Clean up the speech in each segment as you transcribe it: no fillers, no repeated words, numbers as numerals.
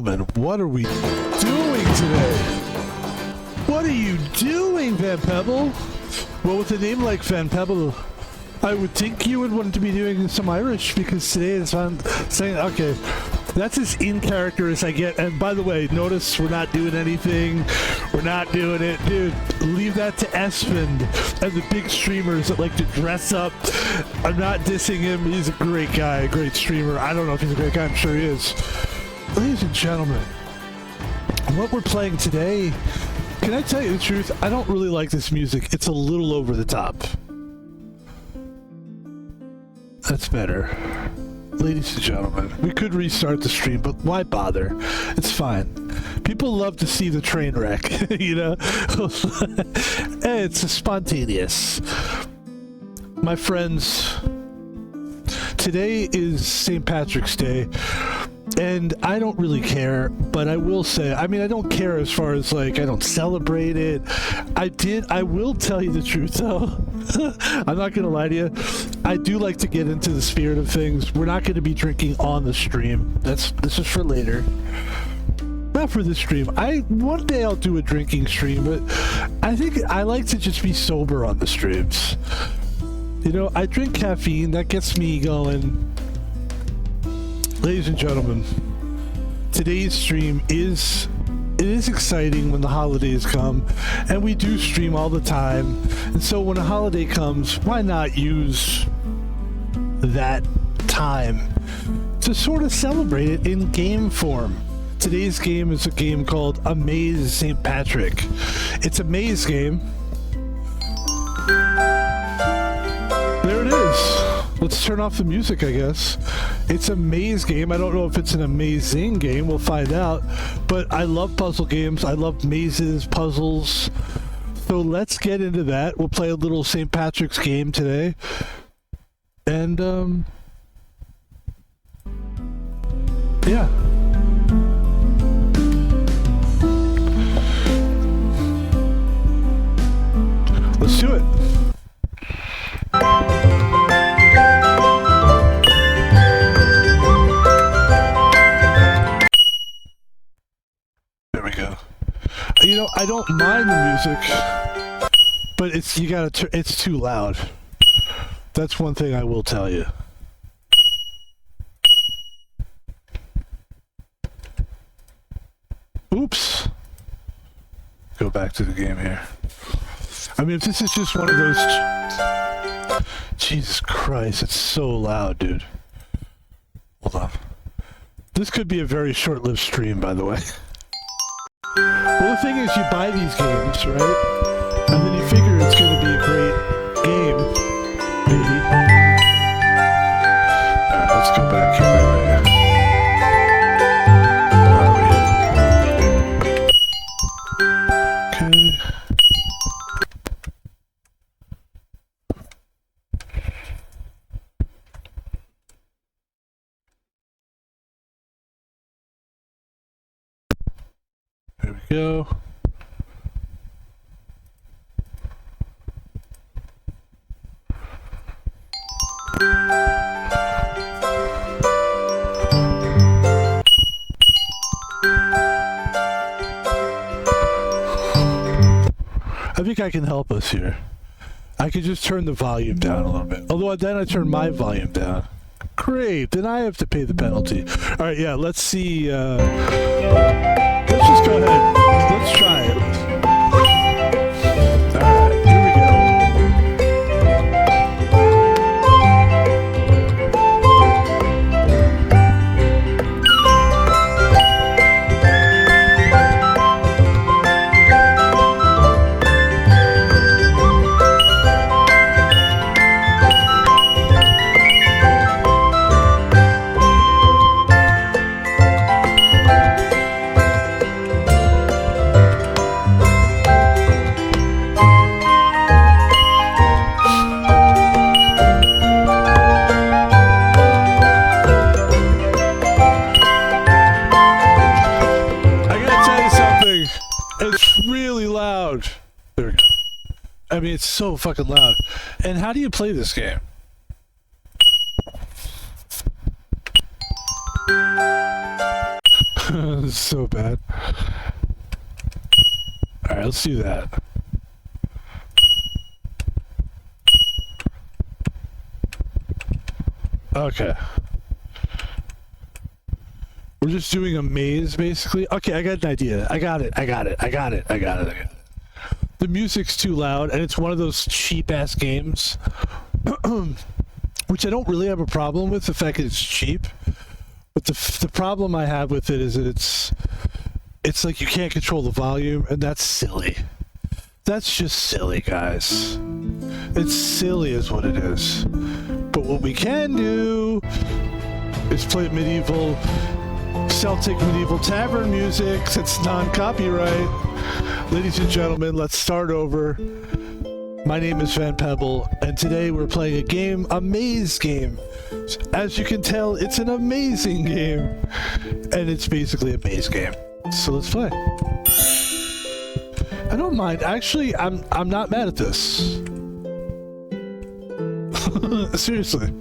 Man, what are we doing today? What are you doing, Van Pebble? Well, with a name like Van Pebble, I would think you would want to be doing some Irish, because today is on saying, okay, that's as in character as I get. And by the way, notice we're not doing anything. We're not doing it. Dude, leave that to Esmond and the big streamers that like to dress up. I'm not dissing him. He's a great guy, a great streamer. I don't know if he's a great guy. I'm sure he is. Ladies and gentlemen, what we're playing today, can I tell you the truth? I don't really like this music. It's a little over the top. That's better. Ladies and gentlemen, we could restart the stream, but why bother? It's fine. People love to see the train wreck, you know? It's spontaneous. My friends, today is St. Patrick's Day. And I don't really care, but I will say, I mean, I don't care as far as, like, I don't celebrate it. I will tell you the truth, though. I'm not going to lie to you. I do like to get into the spirit of things. We're not going to be drinking on the stream. This is for later. Not for this stream. One day I'll do a drinking stream, but I think I like to just be sober on the streams. You know, I drink caffeine. That gets me going. Ladies and gentlemen, today's stream is exciting when the holidays come, and we do stream all the time. And so when a holiday comes, why not use that time to sort of celebrate it in game form? Today's game is a game called Amaze St. Patrick. It's a maze game. There it is. Let's turn off the music, I guess. It's a maze game. I don't know if it's an amazing game. We'll find out. But I love puzzle games. I love mazes, puzzles. So let's get into that. We'll play a little St. Patrick's game today. And, yeah. Let's do it. There we go. You know, I don't mind the music, but it's too loud. That's one thing I will tell you. Oops. Go back to the game here. I mean, if this is just one of those... Jesus Christ, it's so loud, dude. Hold on. This could be a very short-lived stream, by the way. Well, the thing is, you buy these games, right? And then you figure it's going to be a great game, maybe. Alright, let's go back here. Okay. There we go. I think I can help us here. I could just turn the volume down a little bit. Although then I turn my volume down. Great, then I have to pay the penalty. Alright, yeah, let's see. Let's just go ahead. Let's try it. Alright, here we go. There we go. I mean, it's so fucking loud. And how do you play this game? This is so bad. Alright, let's do that. Okay. We're just doing a maze, basically. Okay, I got an idea. I got it. The music's too loud, and it's one of those cheap-ass games, which I don't really have a problem with, the fact that it's cheap. But the problem I have with it is that it's like you can't control the volume, and that's silly. That's just silly, guys. It's silly is what it is. But what we can do is play Celtic medieval tavern music that's non-copyright. Ladies and gentlemen, let's start over. My name is Van Pebble, and today we're playing a game, Amaze game. As you can tell, it's an amazing game, and it's basically a maze game. So let's play. I don't mind. Actually, I'm not mad at this. Seriously.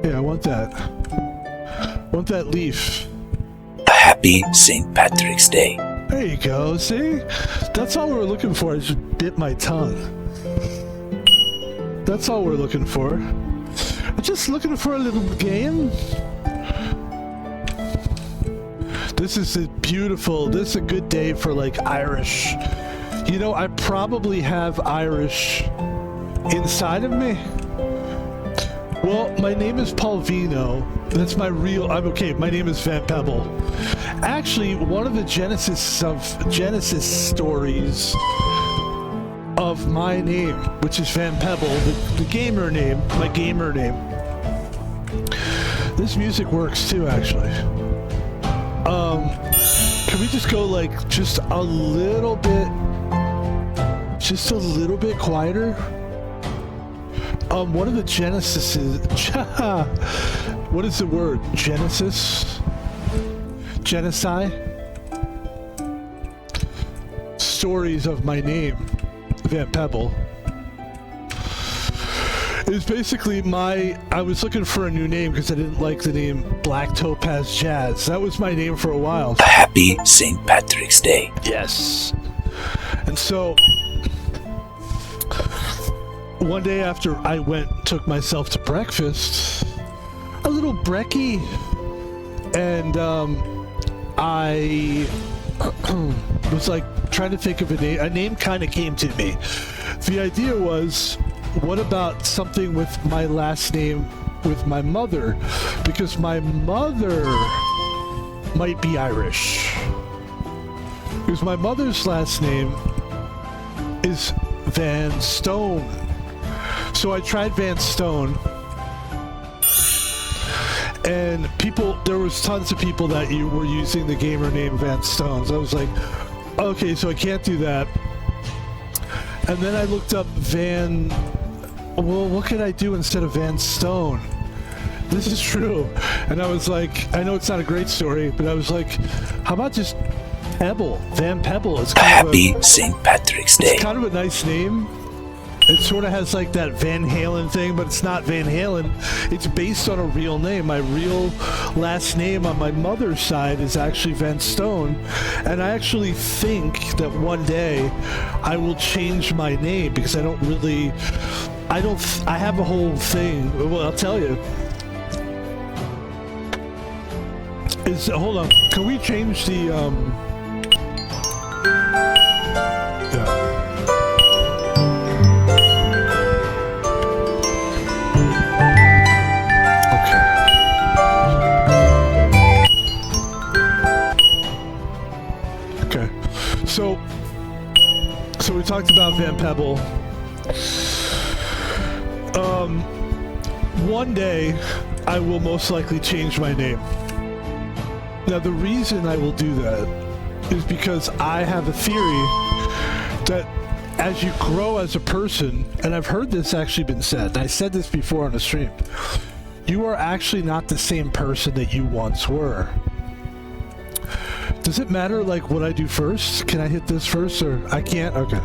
Yeah, I want that. I want that leaf. A happy St. Patrick's Day. There you go, see? That's all we're looking for. I just bit my tongue. That's all we're looking for. I'm just looking for a little game. This is a beautiful, this is a good day for like Irish. You know, I probably have Irish inside of me. Well, my name is Paulvino. That's my real, my name is Van Pebble. Actually, one of the genesis stories of my name, which is Van Pebble, the gamer name, my gamer name. This music works too, actually. Can we just go like just a little bit quieter? One of the Genesis what is the word? Genesis? Genocide? Stories of my name, Van Pebble. It's basically I was looking for a new name because I didn't like the name Black Topaz Jazz. That was my name for a while. A happy St. Patrick's Day. Yes. And so, one day after I took myself to breakfast, a little brekkie, and I was like trying to think of a name. A name kind of came to me. The idea was, what about something with my last name with my mother? Because my mother might be Irish. Because my mother's last name is Van Stone. So I tried Van Stone. And there was tons of people that were using the gamer name Van Stone. So I was like, okay, so I can't do that. And then I looked up well, what could I do instead of Van Stone? This is true. And I was like, I know it's not a great story, but I was like, how about just Pebble? Van Pebble. It's kind Happy St. Patrick's Day. It's kind of a nice name. It sort of has like that Van Halen thing, but it's not Van Halen. It's based on a real name. My real last name on my mother's side is actually Van Stone. And I actually think that one day I will change my name because I have a whole thing. Well, I'll tell you. Hold on. Can we change the, So we talked about Van Pebble. One day, I will most likely change my name. Now, the reason I will do that is because I have a theory that as you grow as a person, and I've heard this actually been said, and I said this before on a stream, you are actually not the same person that you once were. Does it matter, like, what I do first? Can I hit this first, or I can't? Okay.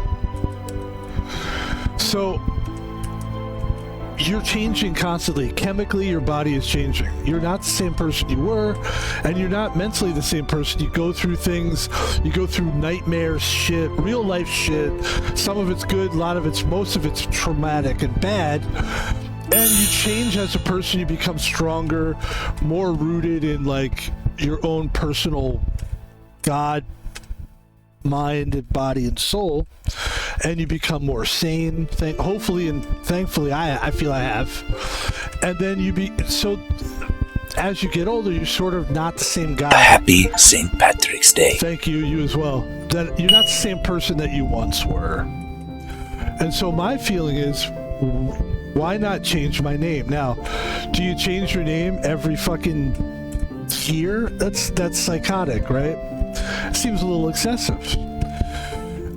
So, you're changing constantly. Chemically, your body is changing. You're not the same person you were, and you're not mentally the same person. You go through things, you go through nightmares, shit, real life shit. Some of it's good, most of it's traumatic and bad. And you change as a person. You become stronger, more rooted in like your own personal God, mind and body and soul, and you become more sane, hopefully and thankfully I feel I have. And then as you get older, you're sort of not the same guy. Happy St. Patrick's Day. Thank you, you as well. That you're not the same person that you once were. And so my feeling is, why not change my name? Now, do you change your name every fucking year? That's psychotic, right? Seems a little excessive.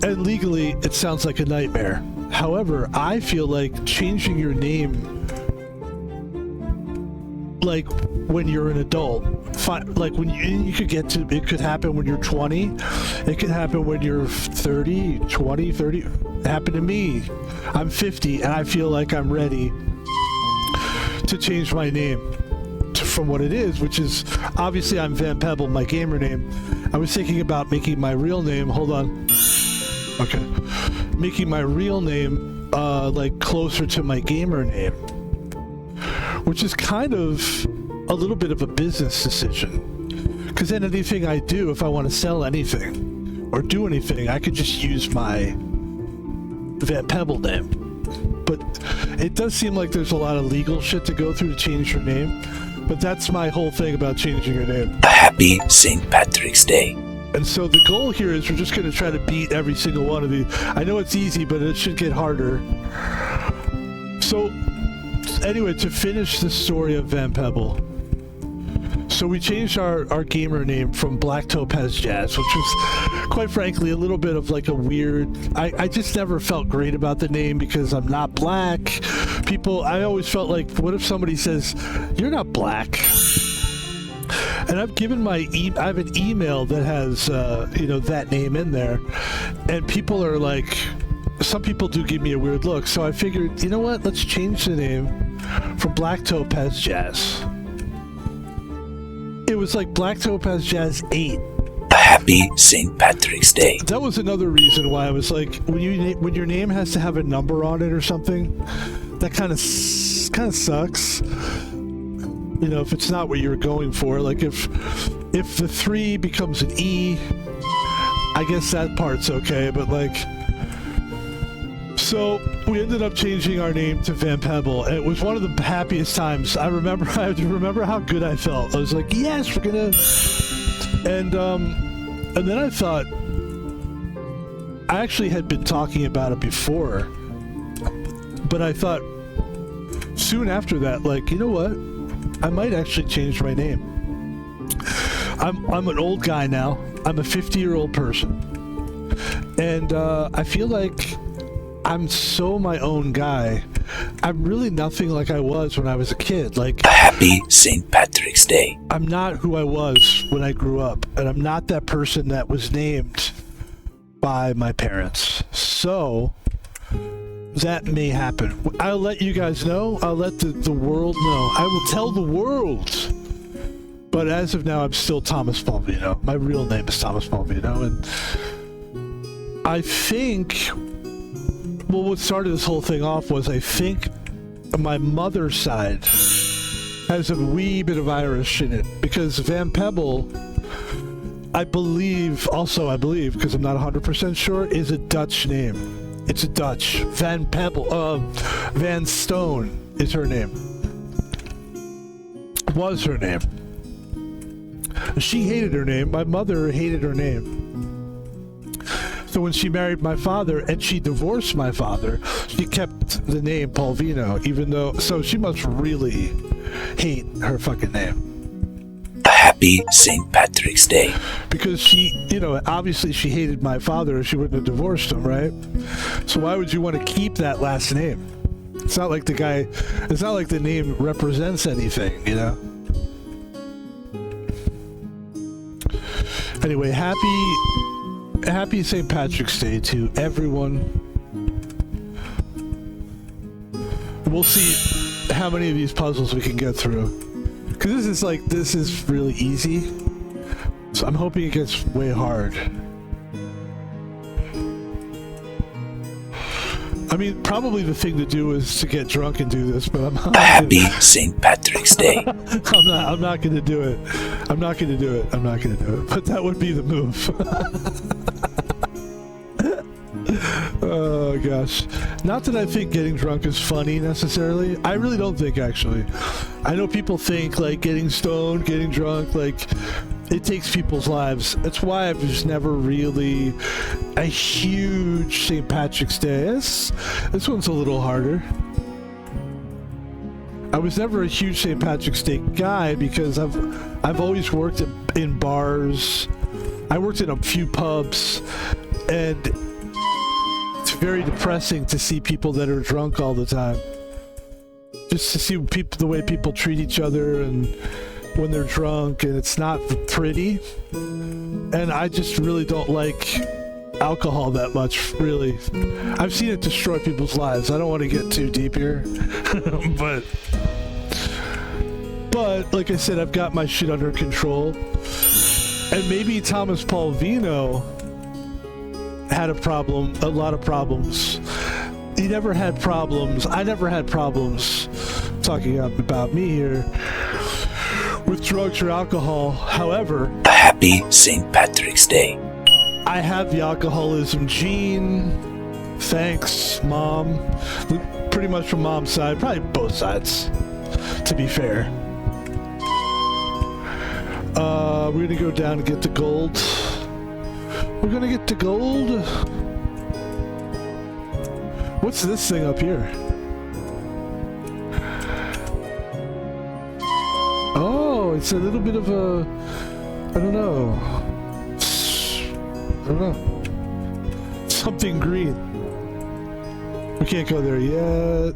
And legally, it sounds like a nightmare. However, I feel like changing your name, like when you're an adult, like when you could get to, it could happen when you're 20, it could happen when you're 30, 20, 30. It happened to me. I'm 50, and I feel like I'm ready to change my name from what it is, which is, obviously I'm Van Pebble, my gamer name. I was thinking about making my real name, hold on. Okay. Making my real name, like closer to my gamer name. Which is kind of a little bit of a business decision. Because then anything I do, if I want to sell anything or do anything, I could just use my Van Pebble name. But it does seem like there's a lot of legal shit to go through to change your name. But that's my whole thing about changing your name. Happy St. Patrick's Day. And so the goal here is we're just going to try to beat every single one of these. I know it's easy, but it should get harder. So anyway, to finish the story of Van Pebble. So we changed our gamer name from Black Topaz Jazz, which was, quite frankly, a little bit of like a weird... I just never felt great about the name because I'm not black. I always felt like, what if somebody says, you're not black? And I've given I have an email that has, that name in there. And people are like, some people do give me a weird look. So I figured, you know what? Let's change the name from Black Topaz Jazz. It was like Black Topaz Jazz 8. Happy St. Patrick's Day. That was another reason why I was like, when your name has to have a number on it or something, that kind of sucks. You know, if it's not what you're going for. Like if the 3 becomes an E, I guess that part's okay. But like, so we ended up changing our name to Van Pebble, and it was one of the happiest times. I remember how good I felt. I was like, yes, we're gonna. And then I thought, I actually had been talking about it before, but I thought soon after that, like, you know what? I might actually change my name. I'm an old guy now. I'm a 50-year-old person. And I feel like I'm so my own guy. I'm really nothing like I was when I was a kid. Like, Happy St. Patrick's Day. I'm not who I was when I grew up, and I'm not that person that was named by my parents. So that may happen. I'll let you guys know. I'll let the world know. I will tell the world. But as of now, I'm still Thomas Palvino. My real name is Thomas Palvino, and I think, well, what started this whole thing off was, I think my mother's side has a wee bit of Irish in it, because Van Pebble, I believe, because I'm not 100% sure, is a Dutch name. It's a Dutch. Van Pebble, Van Stone is her name. Was her name. She hated her name. My mother hated her name. So when she married my father and she divorced my father, she kept the name Palvino, even though, so she must really hate her fucking name. Happy St. Patrick's Day. Because she, obviously she hated my father, or she wouldn't have divorced him, right? So why would you want to keep that last name? It's not like the name represents anything, Anyway, happy St. Patrick's Day to everyone. we'll see how many of these puzzles we can get through. Because this is really easy. So I'm hoping it gets way hard. I mean, probably the thing to do is to get drunk and do this, but I'm not. Happy St. Patrick's Day. I'm not going to do it. I'm not going to do it. I'm not going to do it. But that would be the move. Oh gosh. Not that I think getting drunk is funny necessarily. I really don't think, actually. I know people think like getting stoned, getting drunk, like it takes people's lives. That's why I've just never really a huge St. Patrick's Day. This one's a little harder. I was never a huge St. Patrick's Day guy because I've always worked in bars. I worked in a few pubs, and it's very depressing to see people that are drunk all the time. Just to see the way people treat each other and when they're drunk, and it's not pretty. And I just really don't like alcohol that much, really. I've seen it destroy people's lives. I don't want to get too deep here. But like I said, I've got my shit under control. And maybe Thomas Paul Vino had a lot of problems. He never had problems. I never had problems, talking about me here, with drugs or alcohol. However, Happy St. Patrick's Day. I have the alcoholism gene. Thanks, Mom. Pretty much from Mom's side, probably both sides, to be fair. We're gonna go down and get the gold. We're gonna get the gold. What's this thing up here? Oh, it's a little bit of a... I don't know. Something green. We can't go there yet.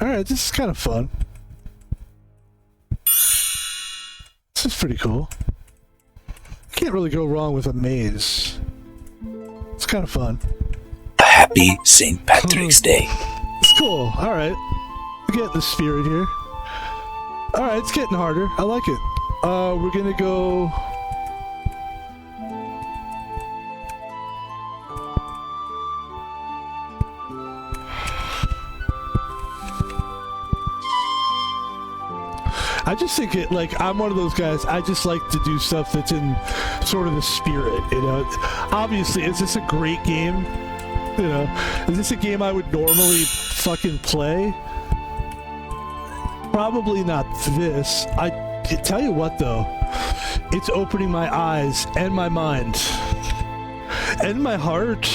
Alright, this is kind of fun. This is pretty cool. Can't really go wrong with a maze. It's kind of fun. Happy St. Patrick's Day. It's cool. Alright. We're getting the spirit here. Alright, it's getting harder. I like it. We're gonna go... I just think it, like, I'm one of those guys, I just like to do stuff that's in sort of the spirit, you know? Obviously, is this a great game? You know, is this a game I would normally fucking play? Probably not this. I tell you what, though, it's opening my eyes and my mind and my heart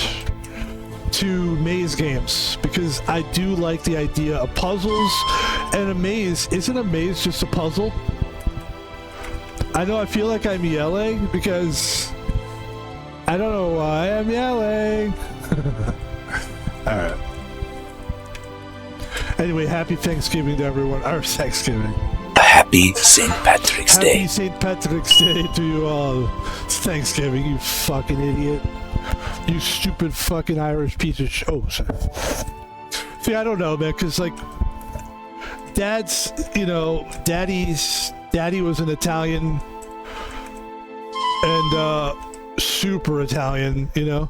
to maze games, because I do like the idea of puzzles. And a maze, isn't a maze just a puzzle? I know I feel like I'm yelling because I don't know why I'm yelling. Alright. Anyway, happy Thanksgiving to everyone. Or Thanksgiving. Happy St. Patrick's Day. Happy St. Patrick's Day to you all. It's Thanksgiving, you fucking idiot. You stupid fucking Irish piece of shit. Oh, sorry. See, I don't know, man, because, like, Dad's, you know, Daddy was an Italian, and super Italian, you know,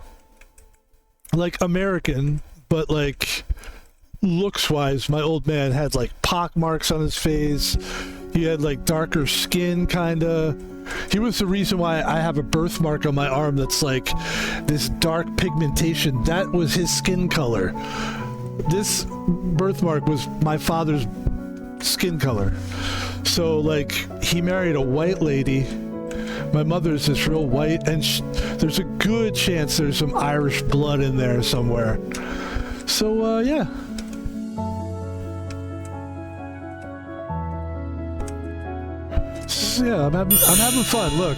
like American, but like looks wise, my old man had like pock marks on his face. He had like darker skin, kinda. He was the reason why I have a birthmark on my arm that's like this dark pigmentation. That was his skin color. This birthmark was my father's skin color. So like he married a white lady. My mother's this real white, and there's a good chance there's some Irish blood in there somewhere. So yeah. So, yeah, I'm having fun. Look,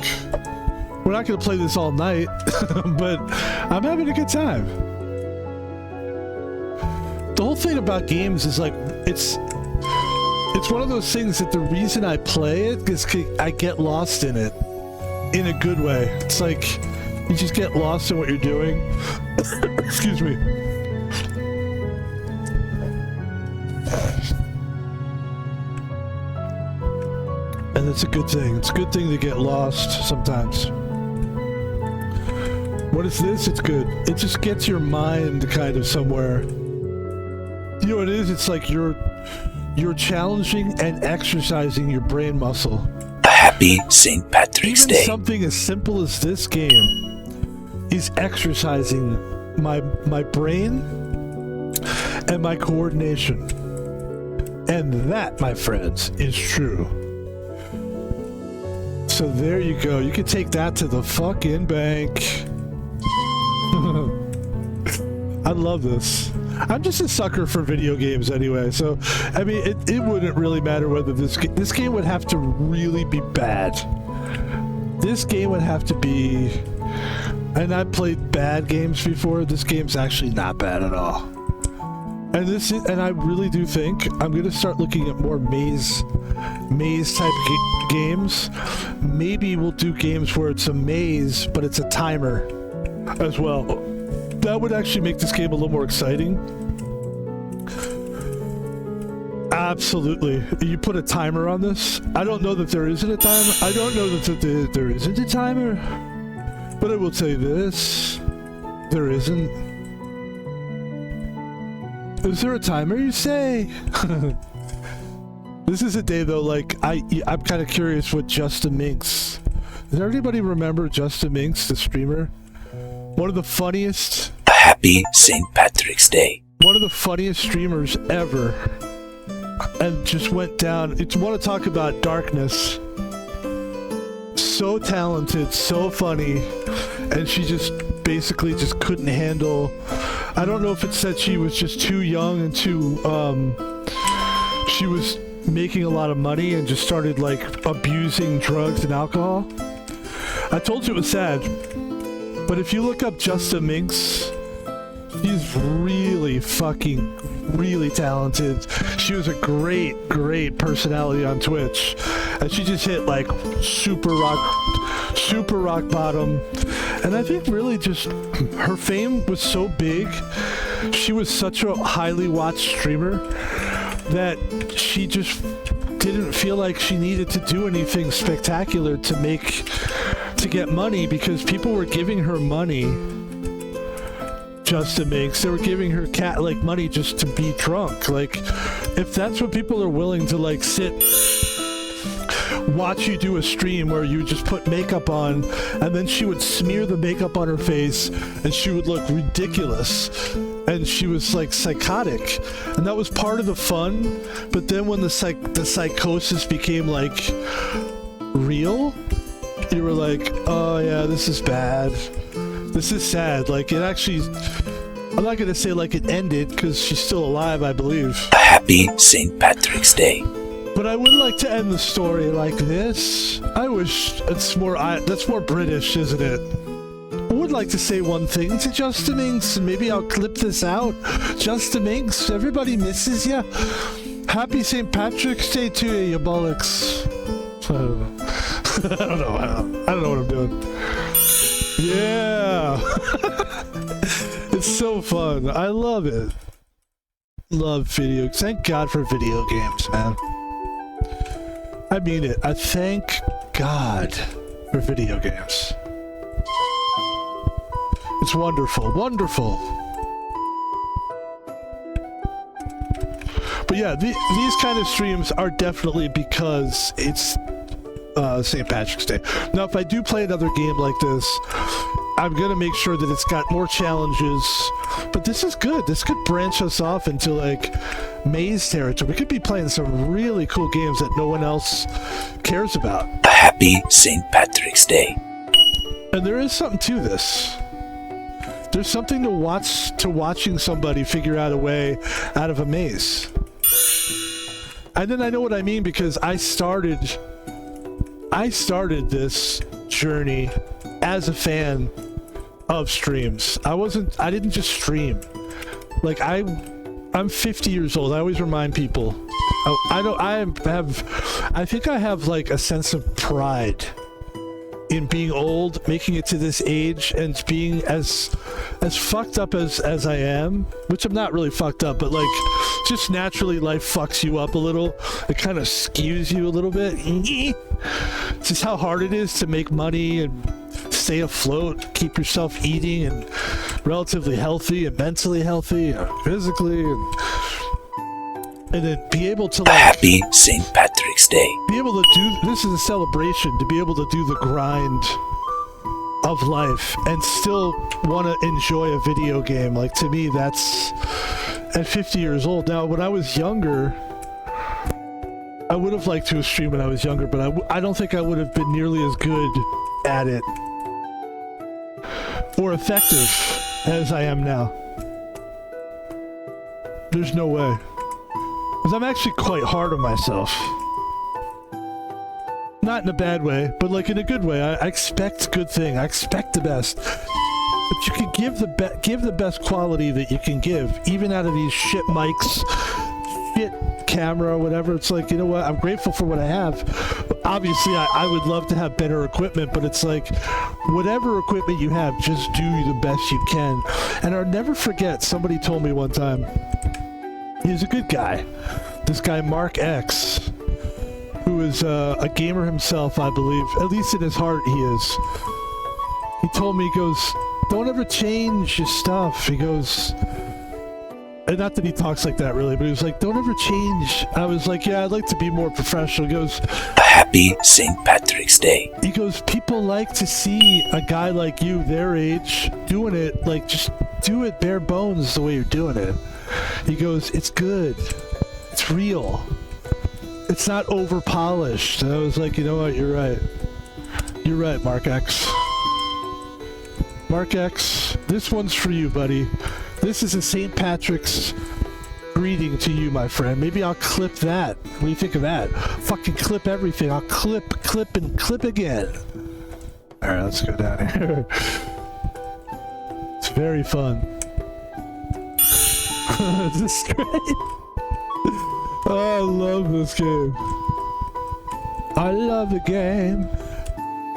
we're not gonna play this all night, but I'm having a good time. The whole thing about games is like it's one of those things that the reason I play it is I get lost in it in a good way. It's like you just get lost in what you're doing. Excuse me. And it's a good thing. It's a good thing to get lost sometimes. What is this? It's good. It just gets your mind kind of somewhere. You know what it is? It's like you're challenging and exercising your brain muscle. A happy St. Patrick's Even Day. something as simple as this game is exercising my brain and my coordination. And that, my friends, is true. So there you go. You can take that to the fucking bank. I love this. I'm just a sucker for video games anyway, so I mean it wouldn't really matter whether this game would have to really be bad. This game would have to be, and I've played bad games before, this game's actually not bad at all. And I really do think I'm gonna start looking at more maze type games. Maybe we'll do games where it's a maze, but it's a timer as well. That would actually make this game a little more exciting. Absolutely. You put a timer on this? I don't know that there isn't a timer. I don't know that there isn't a timer. But I will tell you this. There isn't. Is there a timer, you say? This is a day, though, like, I'm kind of curious what Justin Minks... Does anybody remember Justin Minks, the streamer? One of the funniest... A happy St. Patrick's Day. One of the funniest streamers ever. And just went down. It's want to talk about darkness. So talented, so funny. And she just basically just couldn't handle... I don't know if it said she was just too young and too... she was making a lot of money and just started, like, abusing drugs and alcohol. I told you it was sad. But if you look up Justin Minks, she's really talented. She was a great personality on Twitch. And she just hit like super rock bottom. And I think really just her fame was so big. She was such a highly watched streamer that she just didn't feel like she needed to do anything spectacular to get money, because people were giving her money just to make. They were giving her money just to be drunk. Like, if that's what people are willing to like watch you do a stream where you just put makeup on and then she would smear the makeup on her face and she would look ridiculous and she was like psychotic, and that was part of the fun. But then when the psychosis became like real, you were like, oh yeah, this is bad. This is sad. Like, it actually... I'm not gonna say like it ended, because she's still alive, I believe. A happy St. Patrick's Day. But I would like to end the story like this. I wish it's more... that's more British, isn't it? I would like to say one thing to Justin Minks, and maybe I'll clip this out. Justin Minks, everybody misses ya. Happy St. Patrick's Day to you, you bollocks. I don't know. I don't know what I'm doing. Yeah. It's so fun. I love it. Love video. Thank God for video games, man. I mean it. I thank God for video games. It's wonderful. Wonderful. But yeah, these kind of streams are definitely because it's St. Patrick's Day. Now, if I do play another game like this, I'm gonna make sure that it's got more challenges. But this is good. This could branch us off into like maze territory. We could be playing some really cool games that no one else cares about. A happy St. Patrick's Day. And there is something to this. There's something to watching somebody figure out a way out of a maze. And then I know what I mean, because I started this journey as a fan of streams. I didn't just stream. Like, I'm 50 years old. I always remind people. I think I have like a sense of pride in being old, making it to this age, and being as fucked up as I am, which I'm not really fucked up, but like just naturally life fucks you up a little. It kind of skews you a little bit. It's just how hard it is to make money and stay afloat, keep yourself eating and relatively healthy and mentally healthy, physically, and then be able to like Happy St. Patrick's Day. be able to do this is a celebration, to be able to do the grind of life and still want to enjoy a video game. Like, to me, that's at 50 years old. Now, when I was younger, I would have liked to stream when I was younger, but I don't think I would have been nearly as good at it or effective as I am now. There's no way. Because I'm actually quite hard on myself. Not in a bad way, but like in a good way. I expect good thing. I expect the best. But you can give the best quality that you can give, even out of these shit mics, shit camera, or whatever. It's like, you know what? I'm grateful for what I have. Obviously, I would love to have better equipment, but it's like, whatever equipment you have, just do the best you can. And I'll never forget, somebody told me one time, he's a good guy. This guy, Mark X, who is a gamer himself, I believe. At least in his heart, he is. He told me, he goes, don't ever change your stuff. He goes, and not that he talks like that really, but he was like, don't ever change. I was like, yeah, I'd like to be more professional. He goes, Happy St. Patrick's Day. he goes, people like to see a guy like you, their age, doing it, like, just do it bare bones the way you're doing it. He goes, it's good. It's real. It's not over polished. And I was like, you know what? You're right. You're right, Mark X. Mark X, this one's for you, buddy. This is a St. Patrick's greeting to you, my friend. Maybe I'll clip that. What do you think of that? Fucking clip everything. I'll clip, and clip again. Alright, let's go down here. It's very fun. This is great. Oh, I love this game. I love the game,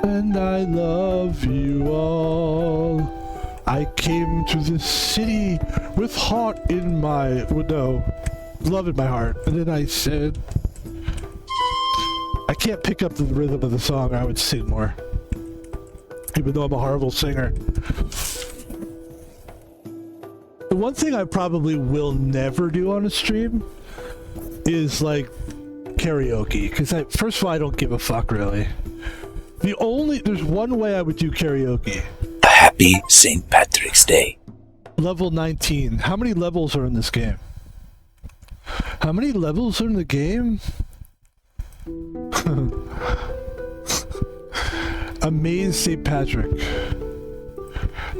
and I love you all. I came to this city with heart in my... well, no, love in my heart. And then I said... I can't pick up the rhythm of the song, or I would sing more. Even though I'm a horrible singer. The one thing I probably will never do on a stream is like karaoke, because first of all, I don't give a fuck really. There's one way I would do karaoke. Happy St. Patrick's Day. Level 19. How many levels are in this game? How many levels are in the game? Amaze St. Patrick.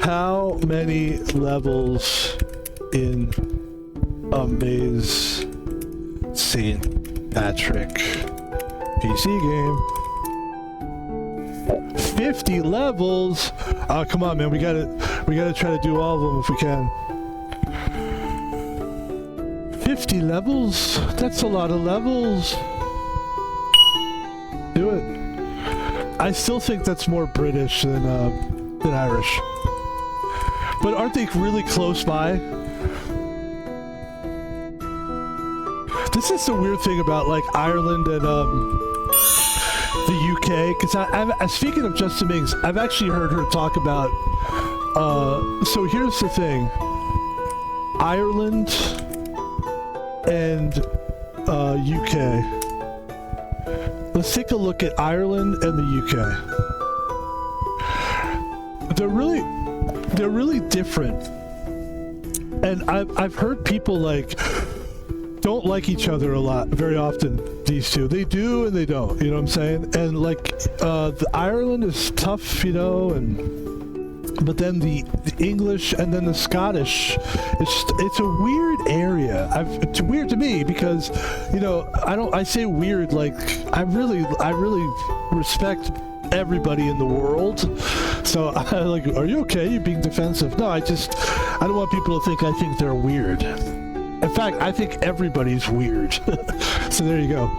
How many levels in Amaze St. Patrick PC game? 50 levels. Oh, come on, man. We gotta try to do all of them if we can. 50 levels? That's a lot of levels. Do it. I still think that's more British than Irish. But aren't they really close by? This is the weird thing about like Ireland and the UK, because I'm speaking of Justin Mings, I've actually heard her talk about. So here's the thing: Ireland and UK. Let's take a look at Ireland and the UK. They're really different, and I've heard people like don't like each other a lot, very often. These two, they do and they don't. You know what I'm saying? And like, the Ireland is tough, you know, but then the English and then the Scottish, it's a weird area. It's weird to me because, you know, I say weird like I really respect everybody in the world. So I like, are you okay? You're being defensive. No, I don't want people to think I think they're weird. In fact, I think everybody's weird. So there you go.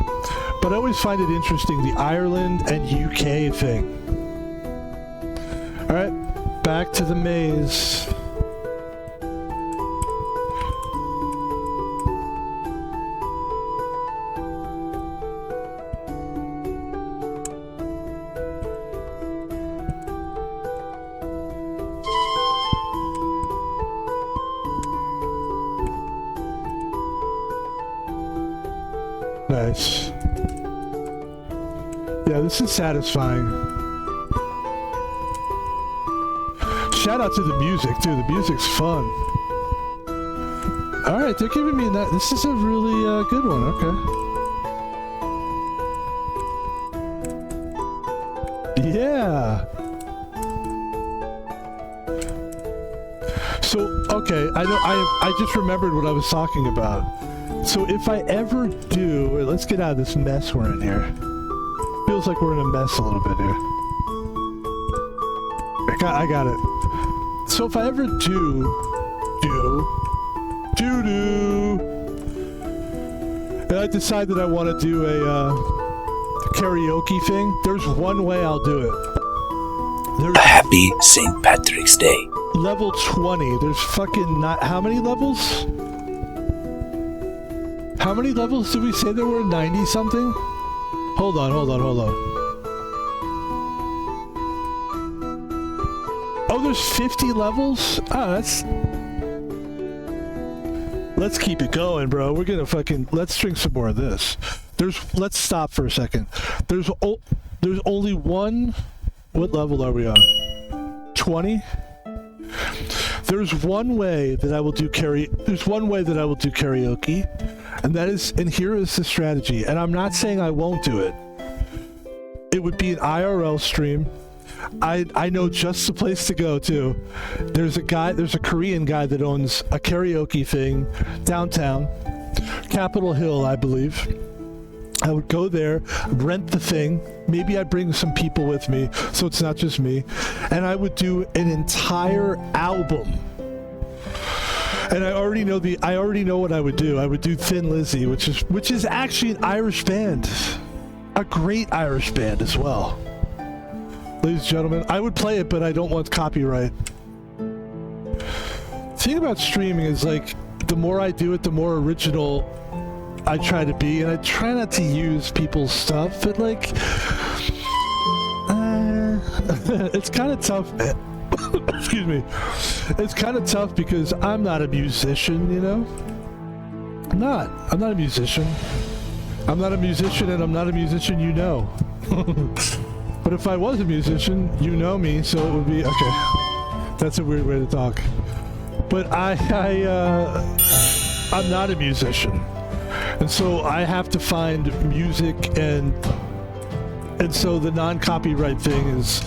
But I always find it interesting, the Ireland and UK thing. Alright, back to the maze. Nice. Yeah, this is satisfying. Shout out to the music, too. The music's fun. Alright, they're giving me that. This is a really good one. Okay. Yeah. So, okay, I just remembered what I was talking about. So if I ever do, let's get out of this mess we're in here. Feels like we're in a mess a little bit here. I got it. So if I ever do, and I decide that I want to do a karaoke thing, there's one way I'll do it. A happy St. Patrick's Day. Level 20. There's fucking not... How many levels? How many levels did we say there were? 90 something? Hold on. Oh, there's 50 levels? Oh, that's... Let's keep it going, bro. We're gonna fucking... Let's drink some more of this. Let's stop for a second. There's only one... What level are we on? 20? There's one way that I will do There's one way that I will do karaoke. And that is, and here is the strategy, and I'm not saying I won't do it. It would be an IRL stream. I know just the place to go to. There's a Korean guy that owns a karaoke thing downtown, Capitol Hill, I believe. I would go there, rent the thing. Maybe I'd bring some people with me, so it's not just me. And I would do an entire album. And I already know what I would do. I would do Thin Lizzy, which is actually an Irish band. A great Irish band as well. Ladies and gentlemen, I would play it, but I don't want copyright. The thing about streaming is, like, the more I do it, the more original I try to be, and I try not to use people's stuff, but, like, it's kind of tough. Excuse me. It's kind of tough because I'm not a musician, you know? I'm not a musician. I'm not a musician, and I'm not a musician you know. But if I was a musician, you know me, so it would be... Okay. That's a weird way to talk. But I'm not a musician. And so I have to find music, and so the non-copyright thing is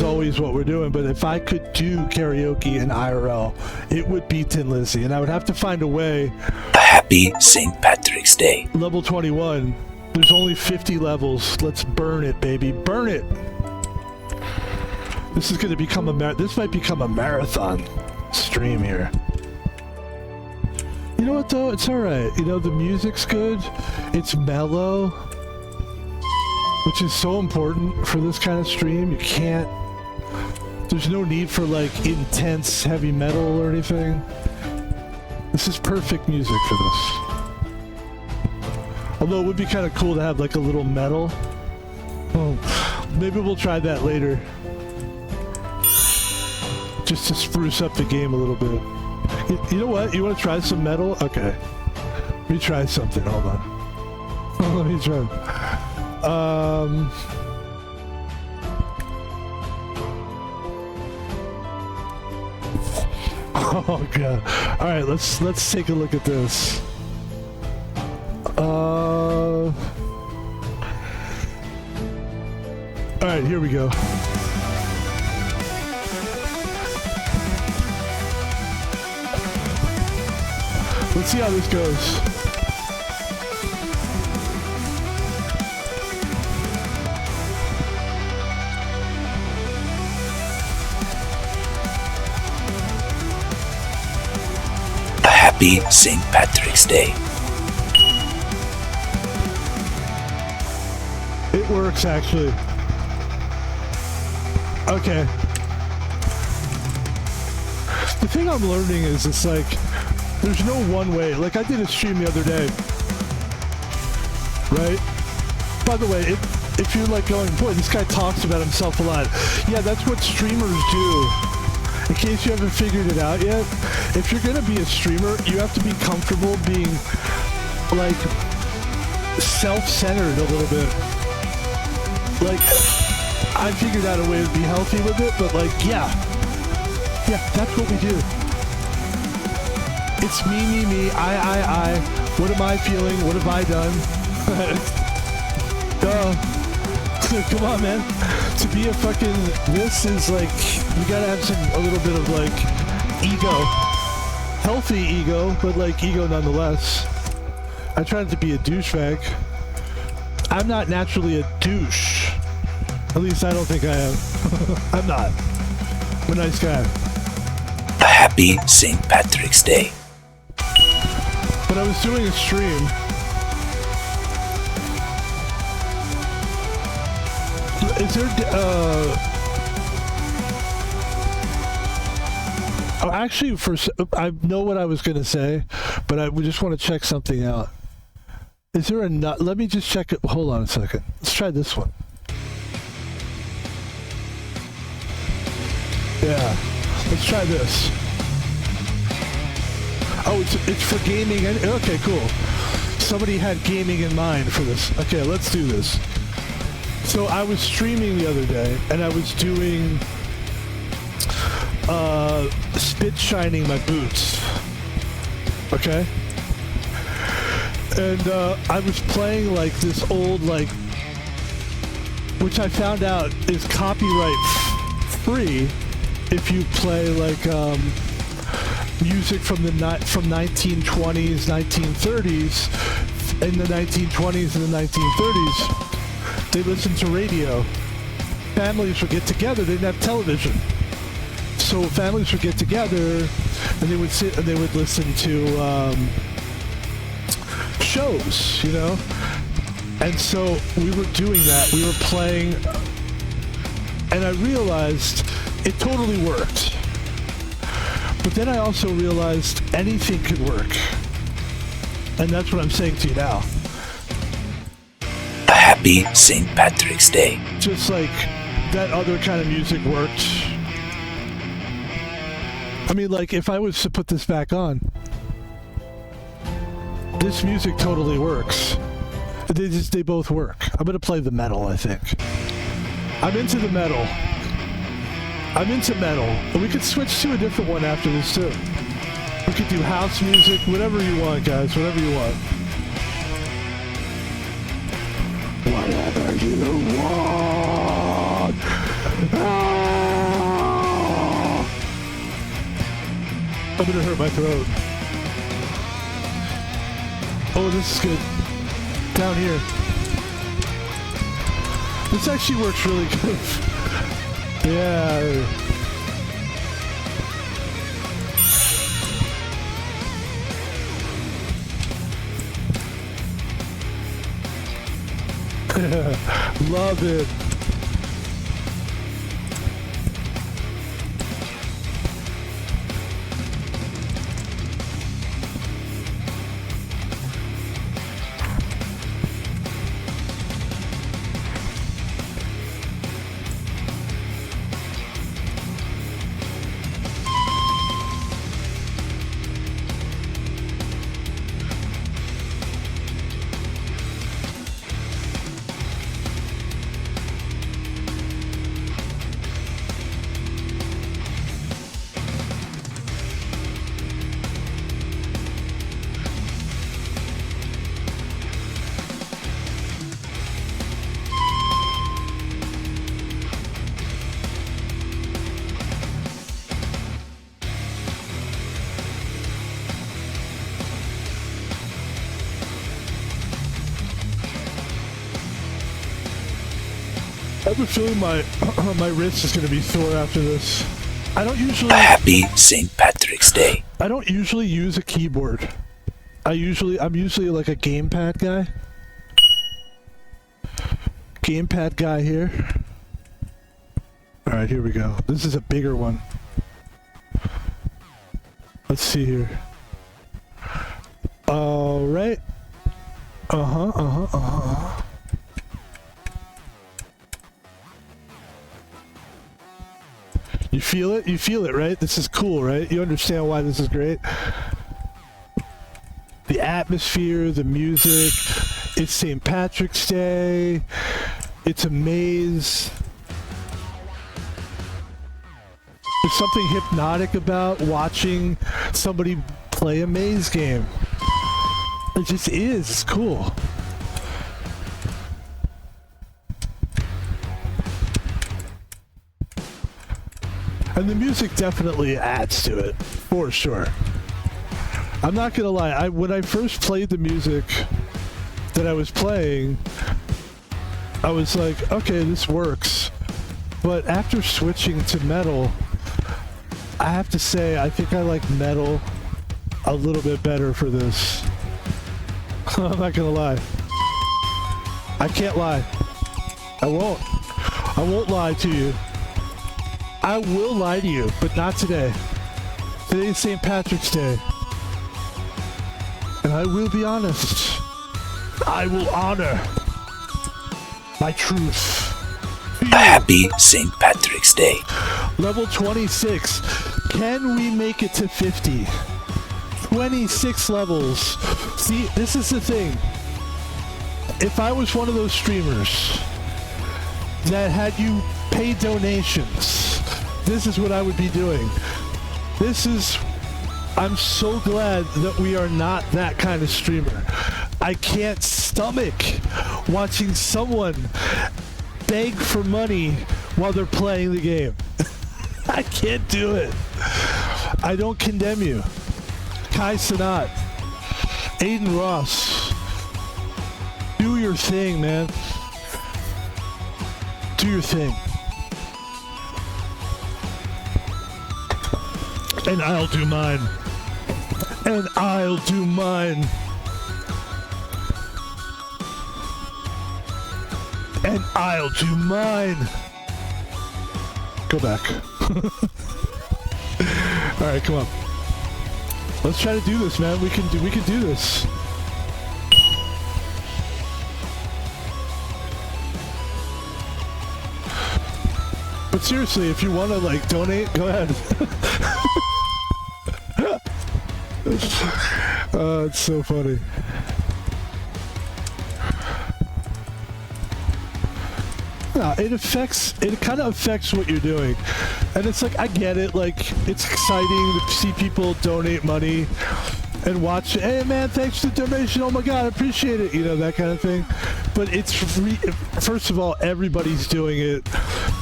always what we're doing. But if I could do karaoke in IRL, it would be Tin Lizzy, and I would have to find a way. A happy St. Patrick's Day. Level 21. There's only 50 levels. Let's burn it, baby. Burn it. This is going to become this might become a marathon stream here. You know what, though? It's alright. You know, the music's good. It's mellow, which is so important for this kind of stream. You can't... There's no need for, like, intense heavy metal or anything. This is perfect music for this. Although it would be kind of cool to have, like, a little metal. Oh, maybe we'll try that later. Just to spruce up the game a little bit. You know what? You want to try some metal? Okay. Let me try something. Hold on. Let me try. Oh god. All right, let's take a look at this. All right, here we go. Let's see how this goes. A happy St. Patrick's Day. It works, actually. Okay. The thing I'm learning is it's like, there's no one way. Like I did a stream the other day, right? By the way, if you're like going, boy, this guy talks about himself a lot. Yeah, that's what streamers do. In case you haven't figured it out yet, if you're gonna be a streamer, you have to be comfortable being like self-centered a little bit. Like, I figured out a way to be healthy with it, but like, yeah, that's what we do. It's me, I. What am I feeling? What have I done? Duh. Come on, man. To be a fucking, this is like, you gotta have a little bit of like ego. Healthy ego, but like ego nonetheless. I try not to be a douchebag. I'm not naturally a douche. At least I don't think I am. I'm not. I'm a nice guy. A happy St. Patrick's Day. But I was doing a stream. Is there, oh, actually, I know what I was going to say, but I just want to check something out. Is there a nut? Let me just check it. Hold on a second. Let's try this one. Yeah. Let's try this. Oh, it's for gaming. Okay, cool. Somebody had gaming in mind for this. Okay, let's do this. So I was streaming the other day, and I was doing spit shining my boots. Okay? And I was playing like this old, like, which I found out is copyright free if you play like music from 1920s, 1930s. In the 1920s and the 1930s, they listened to radio. Families would get together. They didn't have television. So families would get together and they would sit and they would listen to shows, you know? And so we were doing that. We were playing, and I realized it totally worked. But then I also realized anything could work. And that's what I'm saying to you now. A happy St. Patrick's Day. Just like that other kind of music worked. I mean, like, if I was to put this back on, this music totally works. They both work. I'm gonna play the metal, I think. I'm into the metal. I'm into metal. And we could switch to a different one after this too. We could do house music, whatever you want, guys, whatever you want. Whatever you want. I'm gonna hurt my throat. Oh, this is good. Down here. This actually works really good. Yeah. Love it. I have a feeling my wrist is going to be sore after this. I don't usually... A happy St. Patrick's Day. I don't usually use a keyboard. I'm usually like a gamepad guy. Gamepad guy here. Alright, here we go. This is a bigger one. Let's see here. All right. You feel it? You feel it, right? This is cool, right? You understand why this is great? The atmosphere, the music. It's St. Patrick's Day. It's Amaze. There's something hypnotic about watching somebody play a maze game. It just is. It's cool. And the music definitely adds to it, for sure. I'm not gonna lie, when I first played the music that I was playing, I was like, okay, this works. But after switching to metal, I have to say, I think I like metal a little bit better for this. I'm not gonna lie. I can't lie. I won't. I won't lie to you. I will lie to you, but not today. Today is St. Patrick's Day. And I will be honest. I will honor my truth. A happy St. Patrick's Day. Level 26. Can we make it to 50? 26 levels. See, this is the thing. If I was one of those streamers that had you pay donations, this is what I would be doing. I'm so glad that we are not that kind of streamer. I can't stomach watching someone beg for money while they're playing the game. I can't do it. I don't condemn you. Kai Sanat, Aiden Ross, do your thing, man. Do your thing. And I'll do mine. And I'll do mine. And I'll do mine. Go back. All right, come on. Let's try to do this, man. We can do this. But seriously, if you want to like donate, go ahead. It's so funny. Yeah, it kind of affects what you're doing. And it's like, I get it, like, it's exciting to see people donate money and watch, hey man, thanks for the donation, oh my god, I appreciate it, you know, that kind of thing. But it's first of all, everybody's doing it,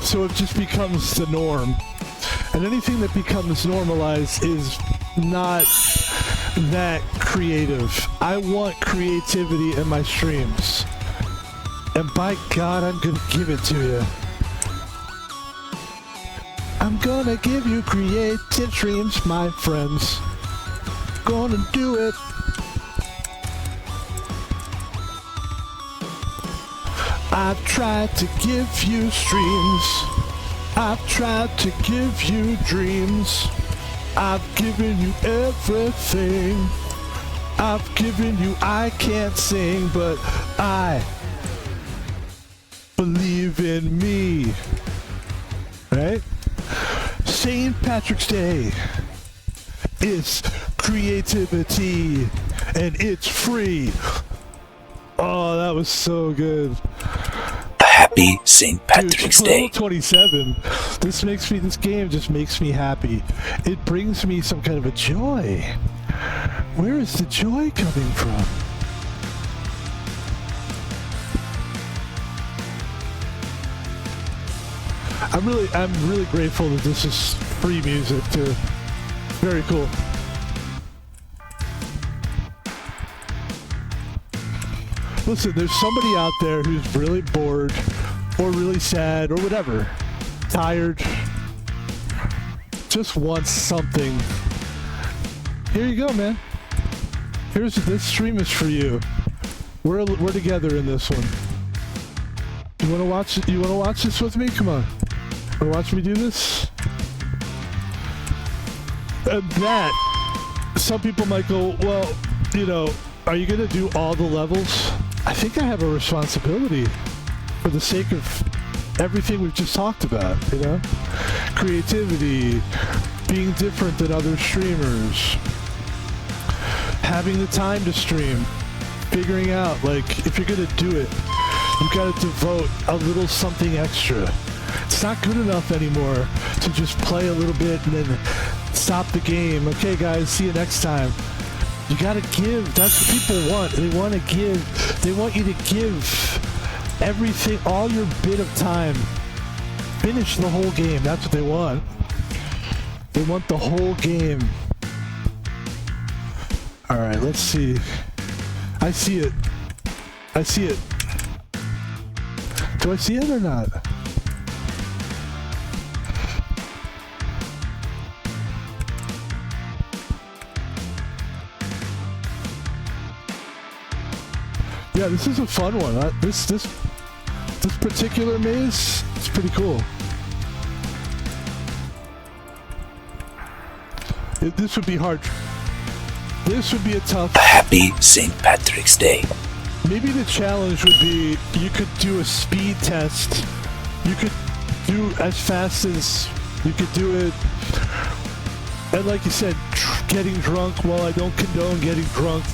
so it just becomes the norm. And anything that becomes normalized is not that creative. I want creativity in my streams. And by God, I'm gonna give it to you. I'm gonna give you creative streams, my friends. Gonna do it. I've tried to give you streams. I've tried to give you dreams. I've given you everything. I've given you, I can't sing, but I believe in me. Right? St. Patrick's Day is creativity and it's free. Oh, that was so good. A happy St. Patrick's Dude, Day. level 27. This game just makes me happy. It brings me some kind of a joy. Where is the joy coming from? I'm really grateful that this is free music too. Very cool. Listen, there's somebody out there who's really bored or really sad or whatever, tired, just wants something. Here you go, man. This stream is for you. We're together in this one. You wanna watch it? You wanna watch this with me? Come on. Wanna watch me do this? And that some people might go, well, you know, are you going to do all the levels? I think I have a responsibility for the sake of everything we've just talked about, you know? Creativity, being different than other streamers, having the time to stream, figuring out, like, if you're going to do it, you've got to devote a little something extra. It's not good enough anymore to just play a little bit and then stop the game. Okay, guys, see you next time. You gotta give. That's what people want. They want to give. They want you to give everything, all your bit of time. Finish the whole game. That's what they want. They want the whole game. All right, let's see. I see it. I see it. Do I see it or not? Yeah, this is a fun one. This particular maze is pretty cool. This would be hard. This would be a tough. Happy St. Patrick's Day. Maybe the challenge would be you could do a speed test. You could do as fast as you could do it. And like you said, getting drunk. Well, I don't condone getting drunk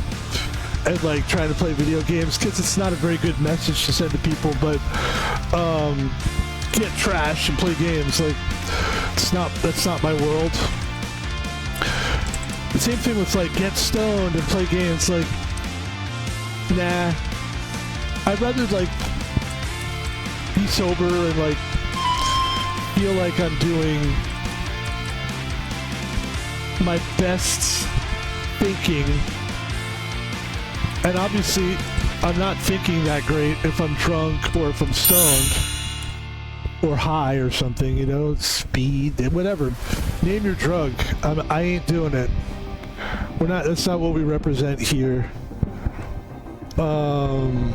and like trying to play video games because it's not a very good message to send to people, but get trashed and play games, like that's not my world. The same thing with like get stoned and play games, like nah. I'd rather like be sober and like feel like I'm doing my best thinking. And obviously, I'm not thinking that great if I'm drunk or if I'm stoned or high or something, you know, speed, whatever. Name your drug. I ain't doing it. We're not. That's not what we represent here. I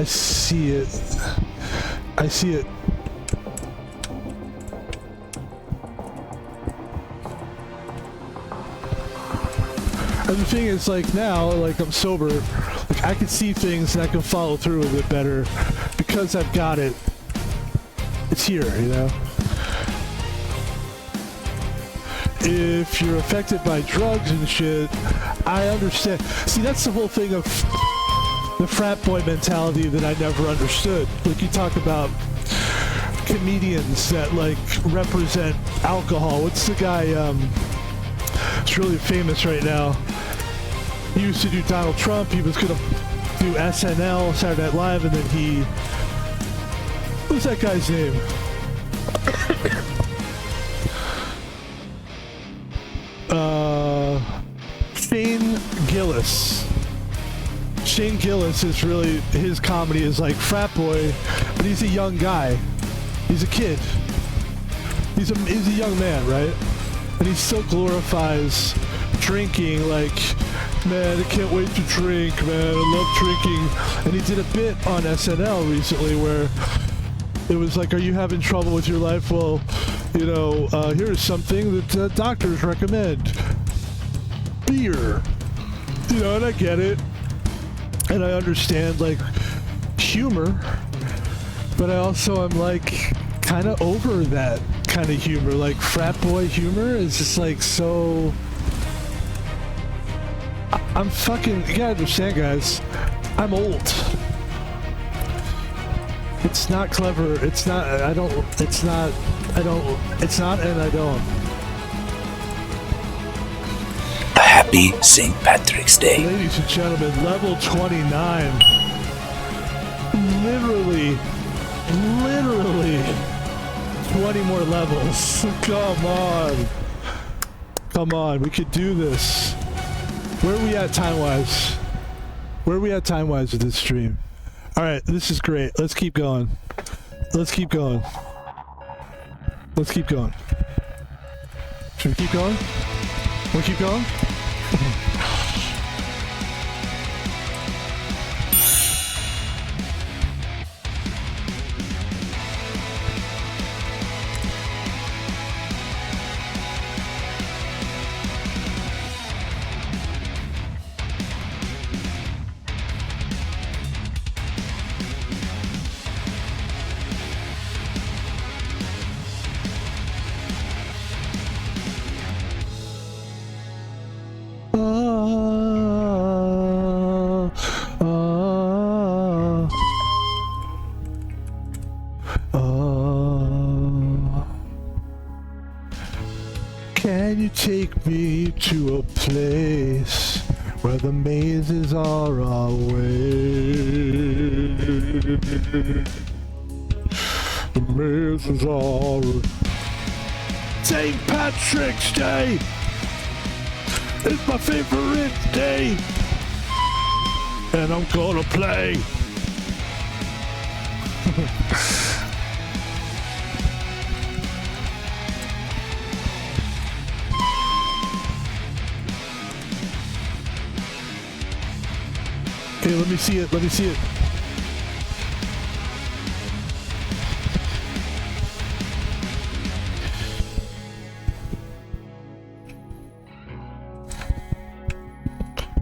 see it. I see it. And the thing is, like, now, like, I'm sober, like, I can see things and I can follow through a bit better because I've got it. It's here, you know? If you're affected by drugs and shit, I understand. See, that's the whole thing of the frat boy mentality that I never understood. Like, you talk about comedians that, like, represent alcohol. What's the guy, it's really famous right now. He used to do Donald Trump. He was gonna do SNL, Saturday Night Live, and then he... What's that guy's name? Shane Gillis. Shane Gillis is really... His comedy is like frat boy, but he's a young guy. He's a kid. He's a young man, right? And he still glorifies drinking, like, man, I can't wait to drink, man, I love drinking. And he did a bit on SNL recently where it was like, are you having trouble with your life? Well, you know, here's something that doctors recommend. Beer. You know, and I get it. And I understand, like, humor. But I also am, like, kind of over that kind of humor. Like, frat boy humor is just, like, so... I'm fucking... You gotta understand, guys. I'm old. It's not clever. It's not... I don't... It's not... I don't... It's not, and I don't. Happy St. Patrick's Day. Ladies and gentlemen, level 29. Literally 20 more levels. Come on. Come on, we could do this. Where are we at time-wise? Where are we at time-wise with this stream? Alright, this is great. Let's keep going. Let's keep going. Let's keep going. Should we keep going? We keep going? you take me to a place where the mazes are our way? The mazes are St. Patrick's Day! It's my favorite day! And I'm gonna play! Okay, let me see it, let me see it.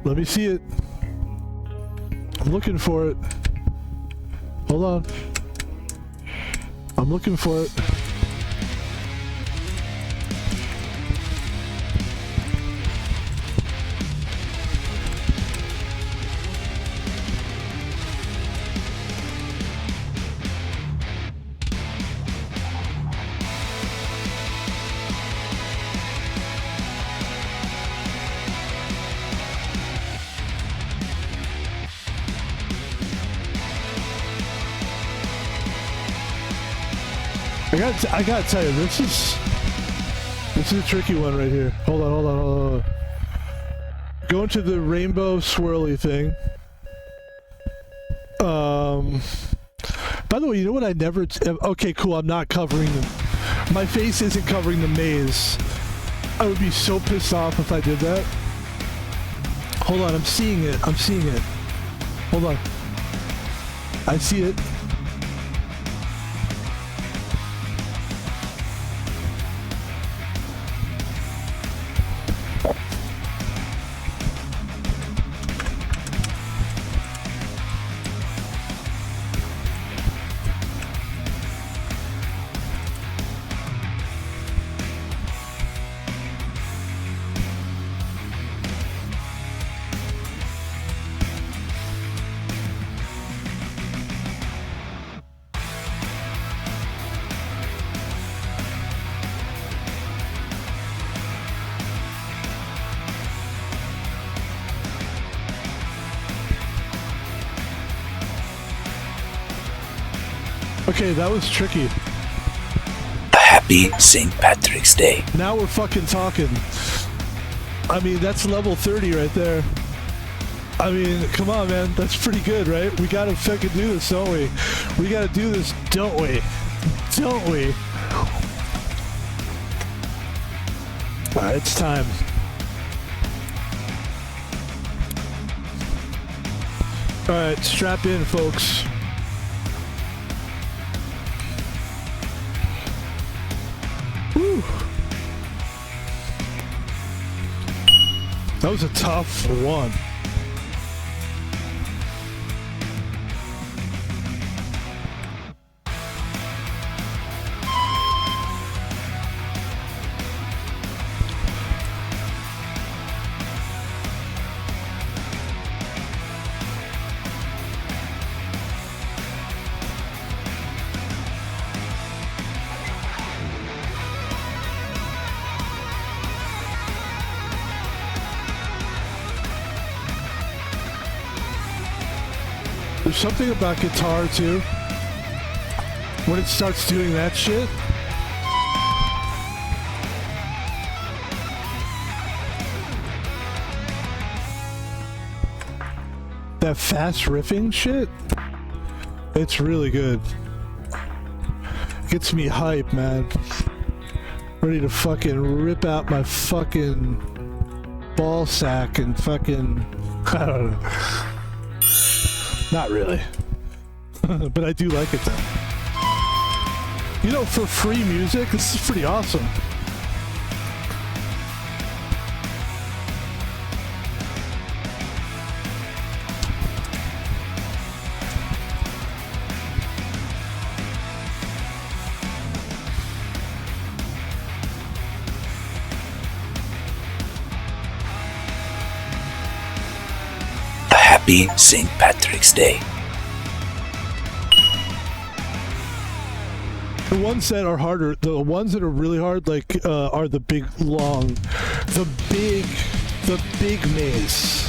Let me see it. I'm looking for it. Hold on. I'm looking for it. I gotta tell you, this is a tricky one right here. Hold on. Go into the rainbow swirly thing. By the way, you know what I never... okay, cool, I'm not covering them. My face isn't covering the maze. I would be so pissed off if I did that. Hold on, I'm seeing it. Hold on. I see it. Okay, that was tricky. Happy St. Patrick's Day. Now we're fucking talking. I mean, that's level 30 right there. I mean, come on, man. That's pretty good, right? We gotta fucking do this, don't we? We gotta do this, don't we? Don't we? Alright, it's time. Alright, strap in, folks. Whew. That was a tough one. There's something about guitar too. When it starts doing that shit. That fast riffing shit. It's really good. Gets me hype, man. Ready to fucking rip out my fucking ball sack and fucking... I don't know. Not really. But I do like it though. You know, for free music, this is pretty awesome. Happy St. Patrick's Day. The ones that are harder, the ones that are really hard, like, are the big maze.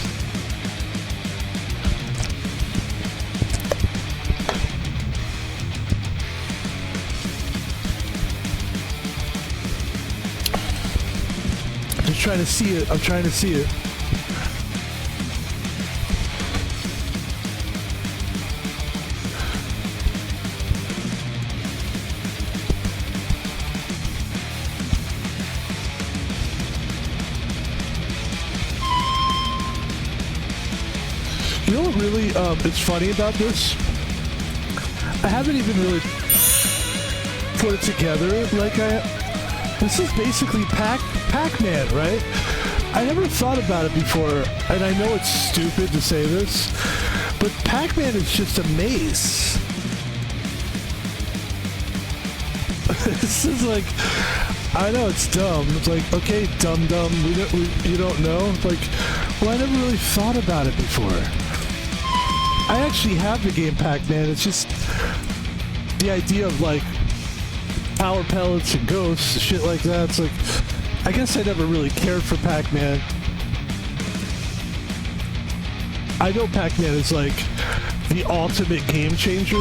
I'm just trying to see it. I'm trying to see it. You know what really is funny about this? I haven't even really put it together. This is basically Pac-Man, right? I never thought about it before, and I know it's stupid to say this, but Pac-Man is just a maze. This is like, I know it's dumb. It's like, okay, dumb, you don't know? Like, well, I never really thought about it before. I actually have the game Pac-Man. It's just the idea of like power pellets and ghosts, shit like that. It's like, I guess I never really cared for Pac-Man. I know Pac-Man is like the ultimate game changer.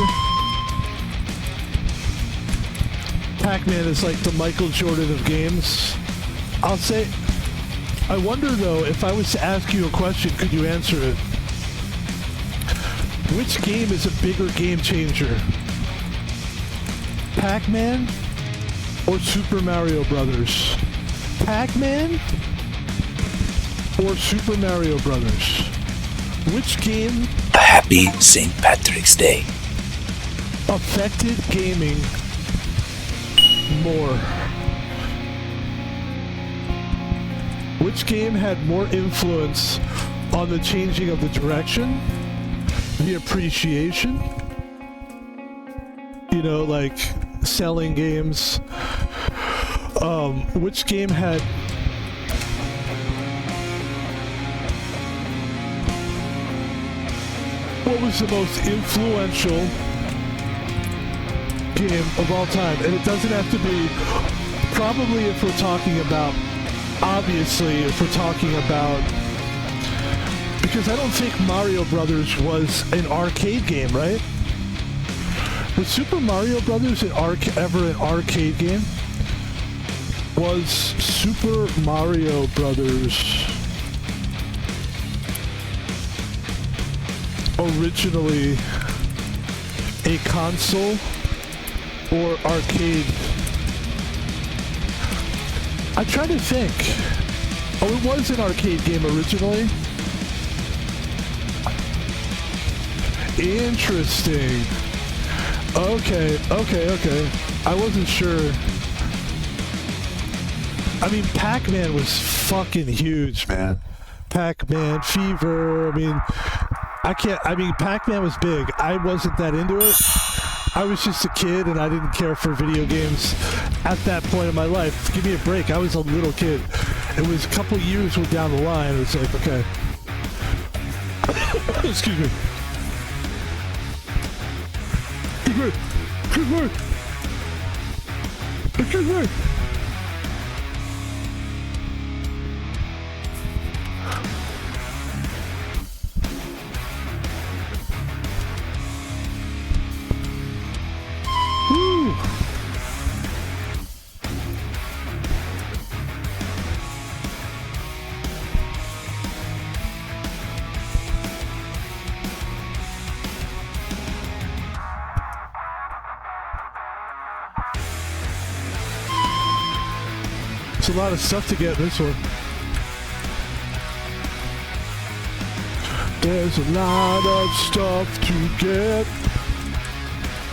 Pac-Man is like the Michael Jordan of games. I'll say, I wonder though, if I was to ask you a question, could you answer it? Which game is a bigger game changer? Pac-Man or Super Mario Brothers? Pac-Man or Super Mario Brothers? Which game A happy St. Patrick's Day. affected gaming more? Which game had more influence on the changing of the direction, the appreciation, you know, like selling games? Which game had what was the most influential game of all time? And it doesn't have to be, probably if we're talking about, obviously if we're talking about, because I don't think Mario Brothers was an arcade game, right? Was Super Mario Brothers ever an arcade game? Was Super Mario Brothers originally a console or arcade? I'm trying to think. Oh, it was an arcade game originally? Interesting. Okay. I wasn't sure. I mean, Pac-Man was fucking huge, man. Pac-Man, Fever, Pac-Man was big. I wasn't that into it. I was just a kid and I didn't care for video games at that point in my life. Give me a break. I was a little kid. It was a couple years down the line. It was like, okay. Excuse me. Excuse me. Woo. It's a lot of stuff to get in this one. There's a lot of stuff to get.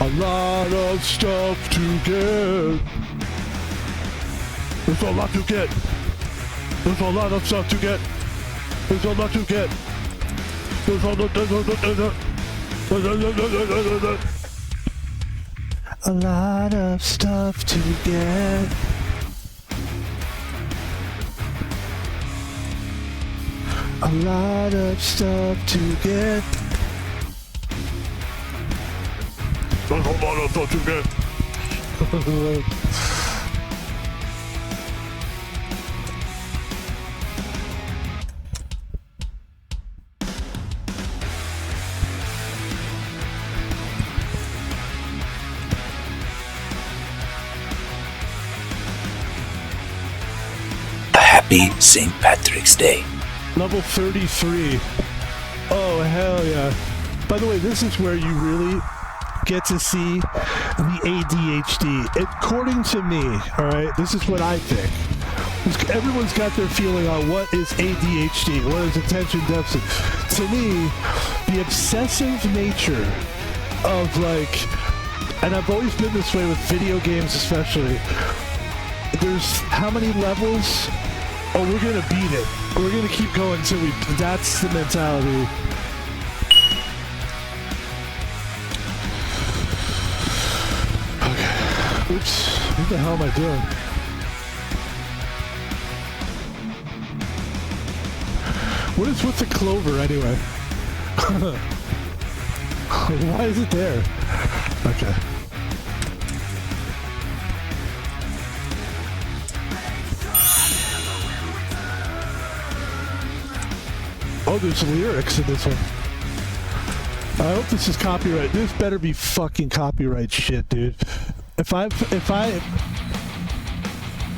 A lot of stuff to get. There's a lot to get. There's a lot of stuff to get. There's a lot to get. There's a lot of stuff to get. A lot of stuff to get. There's a lot of stuff to get. Happy St. Patrick's Day. Level 33. Oh, hell yeah. By the way, this is where you really get to see the ADHD. According to me, alright, this is what I think. Everyone's got their feeling on what is ADHD, what is attention deficit. To me, the obsessive nature of like, and I've always been this way with video games especially, there's how many levels? Oh, we're gonna beat it. We're gonna keep going until we, that's the mentality. Okay. Oops. What the hell am I doing? What is with the clover anyway? Why is it there? Okay. Oh, there's lyrics in this one. I hope this is copyright. This better be fucking copyright shit, dude. If I,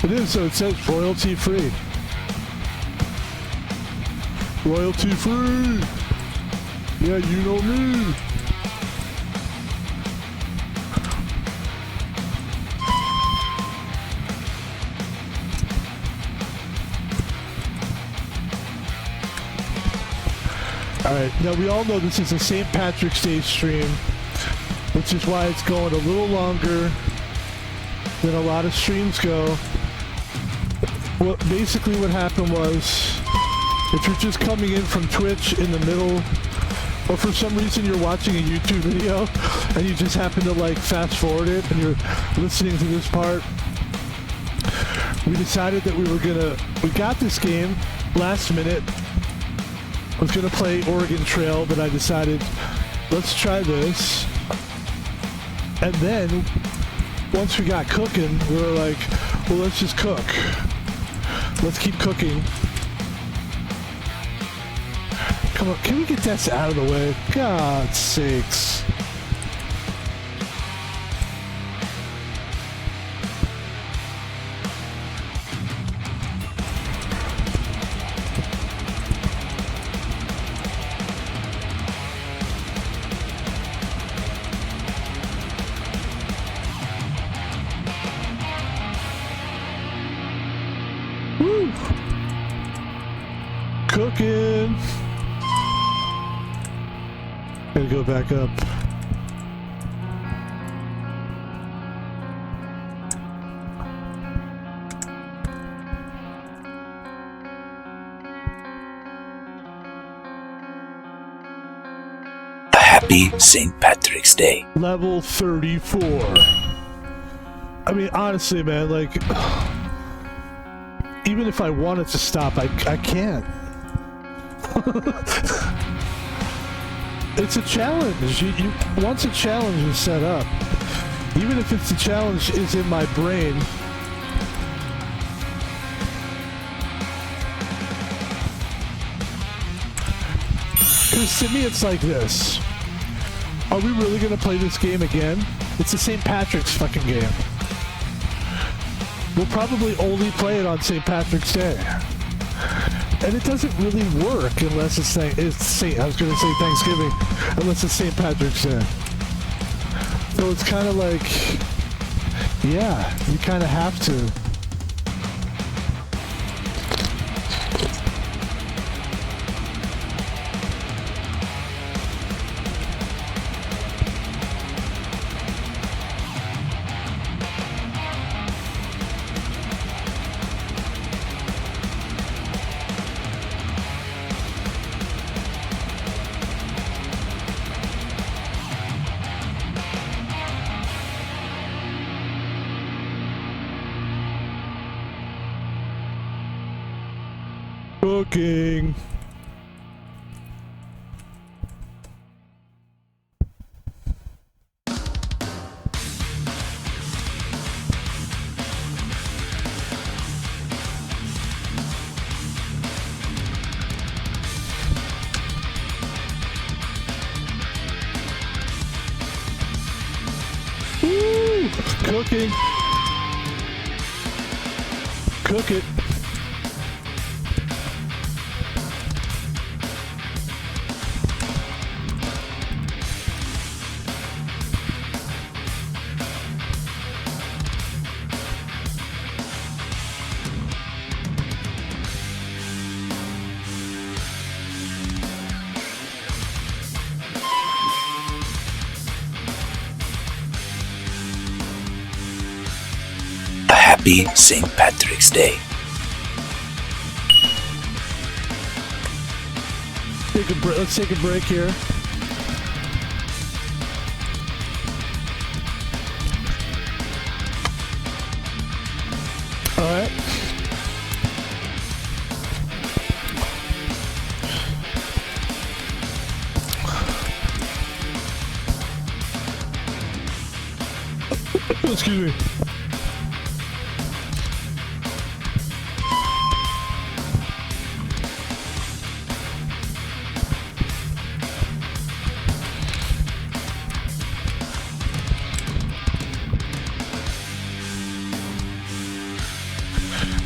it is, so it says royalty free. Royalty free. Yeah, you know me. Alright, now we all know this is a St. Patrick's Day stream, which is why it's going a little longer than a lot of streams go. Basically what happened was, if you're just coming in from Twitch in the middle, or for some reason you're watching a YouTube video, and you just happen to like fast forward it, and you're listening to this part, we decided that we got this game last minute. I was gonna play Oregon Trail, but I decided, let's try this. And then, once we got cooking, we were like, well, let's just cook. Let's keep cooking. Come on, can we get this out of the way? God's sakes. Cooking. Gotta go back up. Happy St. Patrick's Day. Level 34. I mean, honestly, man, like, even if I wanted to stop, I can't. It's a challenge. You once a challenge is set up, even if it's the challenge is in my brain, because to me it's like this. Are we really gonna play this game again? It's the St. Patrick's fucking game. We'll probably only play it on St. Patrick's Day. And it doesn't really work unless it's I was going to say Thanksgiving, unless it's St. Patrick's Day. So it's kind of like, yeah, you kind of have to. Cooking. Cooking. Cook it. Happy St. Patrick's Day. Let's take a break here. All right. Excuse me.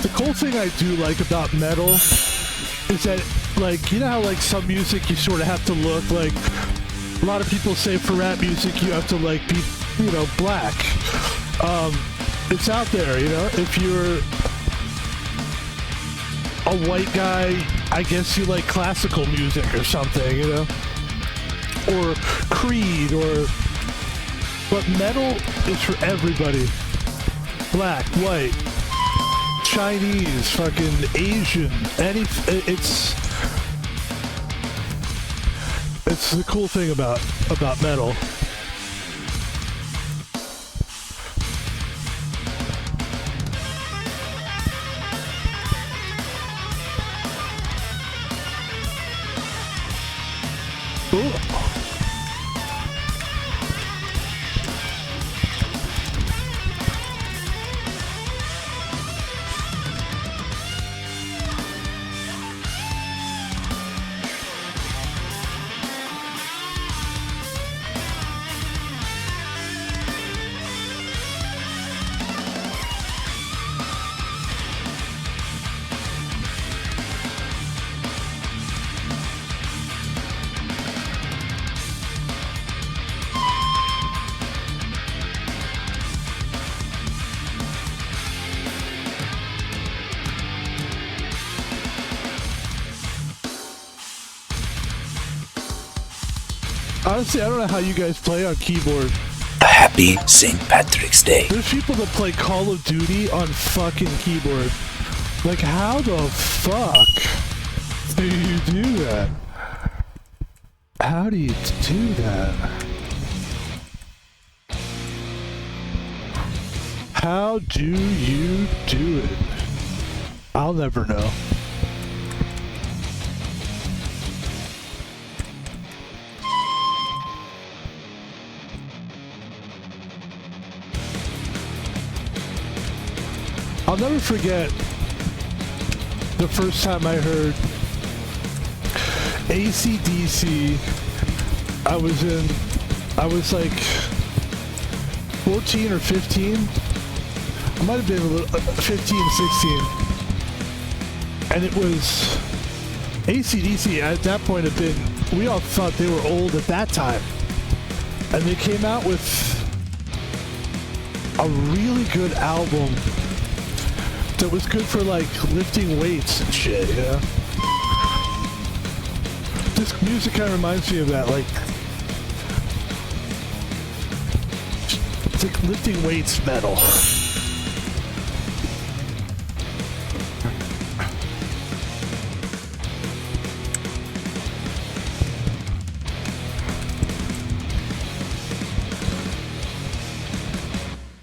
The cool thing I do like about metal is that, like, you know how, like, some music you sort of have to look like, a lot of people say for rap music you have to, like, be, you know, black. It's out there, you know, if you're a white guy, I guess you like classical music or something, you know, or Creed, but metal is for everybody. Black, white, Chinese, fucking Asian, it's the cool thing about metal. Ooh. Honestly, I don't know how you guys play on keyboard. A happy St. Patrick's Day. There's people that play Call of Duty on fucking keyboard. Like, how the fuck do you do that? How do you do that? How do you do it? I'll never know. I'll never forget the first time I heard AC/DC. I was like 14 or 15. I might have been a little 15, 16. And it was AC/DC at that point had been, we all thought they were old at that time. And they came out with a really good album that was good for, like, lifting weights and shit, you know? This music kind of reminds me of that, like, it's like lifting weights metal.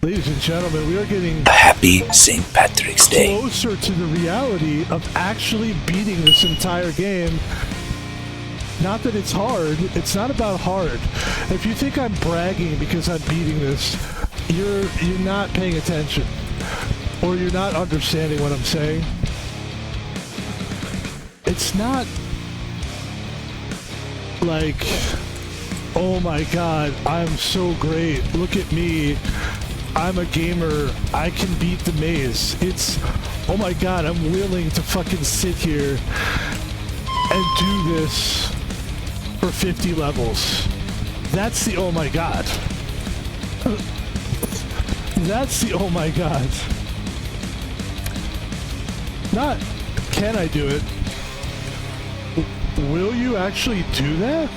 Ladies and gentlemen, we are getting A happy St. Patrick's Day. closer to the reality of actually beating this entire game. Not that it's hard. It's not about hard. If you think I'm bragging because I'm beating this, you're not paying attention. Or you're not understanding what I'm saying. It's not like, oh my god, I'm so great. Look at me. I'm a gamer. I can beat the maze. It's, oh my god, I'm willing to fucking sit here and do this for 50 levels. That's the oh my god. That's the oh my god. Not, can I do it? Will you actually do that?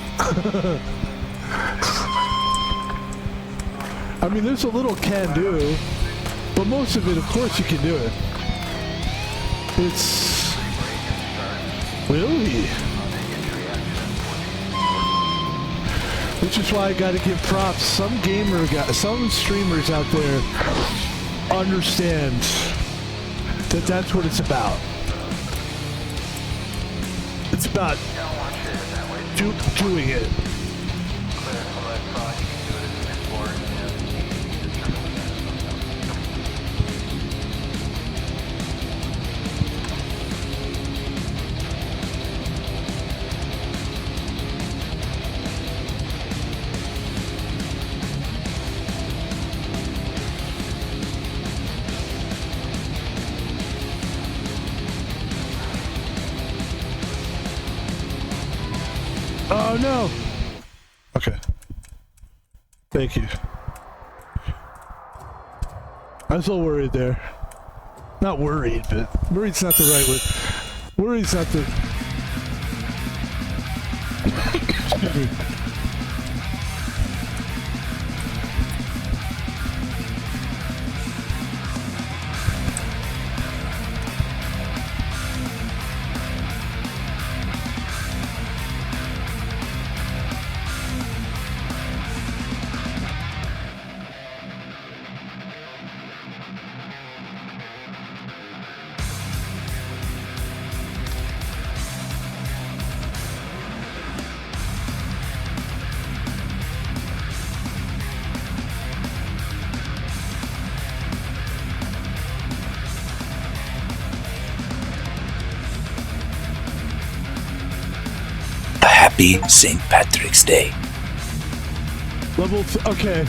I mean, there's a little can do, but most of it, of course, you can do it. It's really, which is why I got to give props. Some streamers out there understand that that's what it's about. It's about doing it. Oh no! Okay. Thank you. I was a little worried there. Not worried, but worried's not the right word. Worried's not the... Excuse me. Happy St. Patrick's Day. Okay.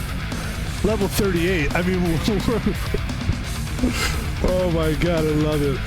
Level 38. I mean, oh my god, I love it.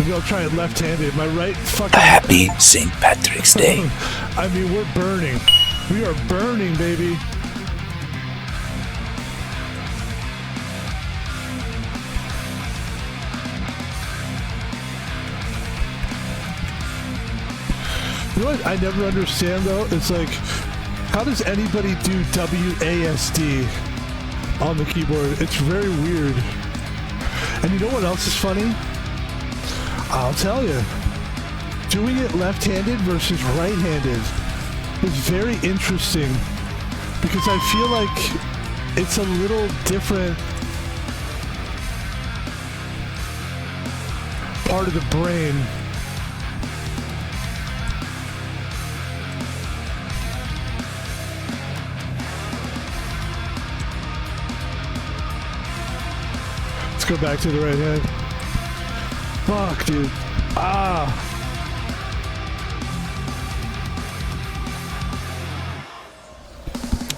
Maybe I'll try it left-handed. My right fucking... Happy St. Patrick's Day. I mean, we're burning. We are burning, baby. You know what I never understand, though? It's like, how does anybody do WASD on the keyboard? It's very weird. And you know what else is funny? I'll tell you. Doing it left-handed versus right-handed is very interesting because I feel like it's a little different part of the brain. Let's go back to the right hand. Fuck, dude. Ah.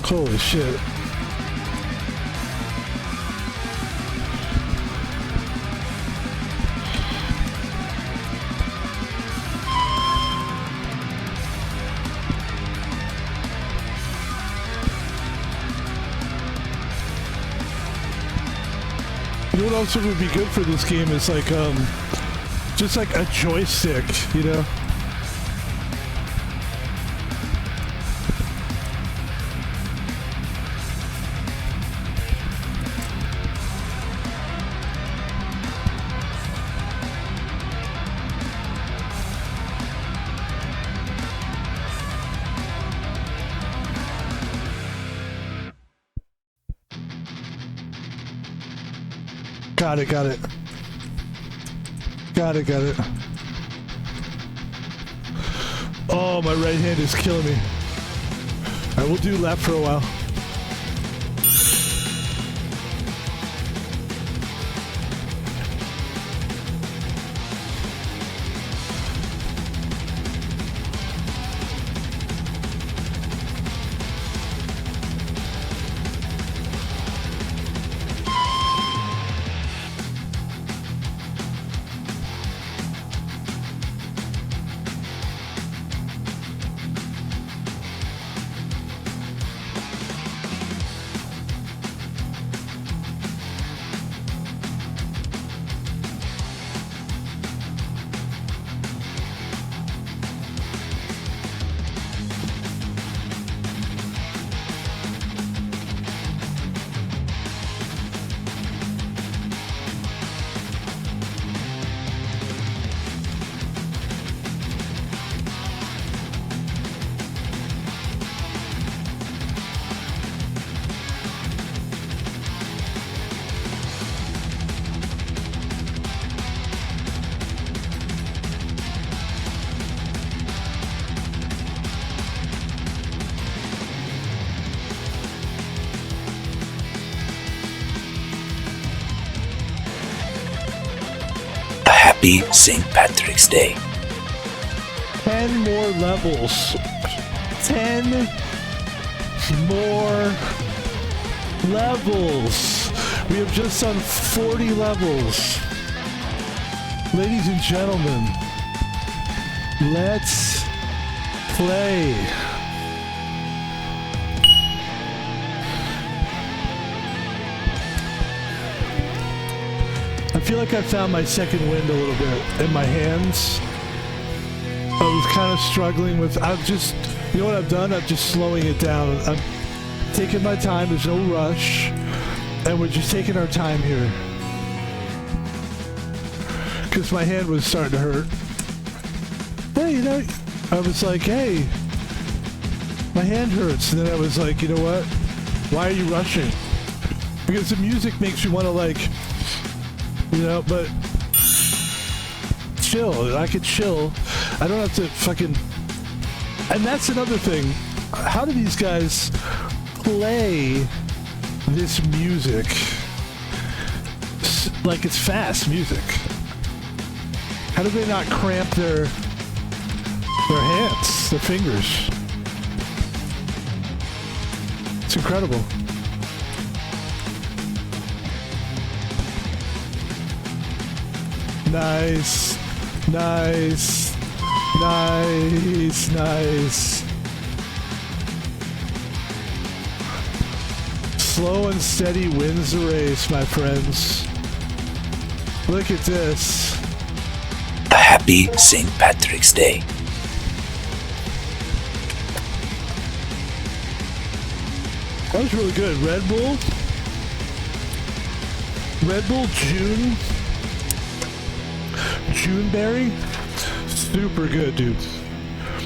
Holy shit. You know what also would be good for this game is like, just like a joystick, you know? Got it. Got it. Oh, my right hand is killing me. I will do left for a while. Happy St. Patrick's Day. 10 more levels. 10 more levels. We have just done 40 levels. Ladies and gentlemen, let's play. I feel like I found my second wind a little bit in my hands. I was kind of struggling with, you know what I've done? I'm just slowing it down. I'm taking my time, there's no rush, and we're just taking our time here. Because my hand was starting to hurt. Hey, you know, I was like, hey, my hand hurts. And then I was like, you know what? Why are you rushing? Because the music makes you want to like, you know, but chill. I could chill. I don't have to fucking... And that's another thing. How do these guys play this music like it's fast music? How do they not cramp their hands, their fingers? It's incredible. Nice, nice, nice, nice. Slow and steady wins the race, my friends. Look at this. A happy St. Patrick's Day. That was really good. Red Bull Juneberry. Super good, dude.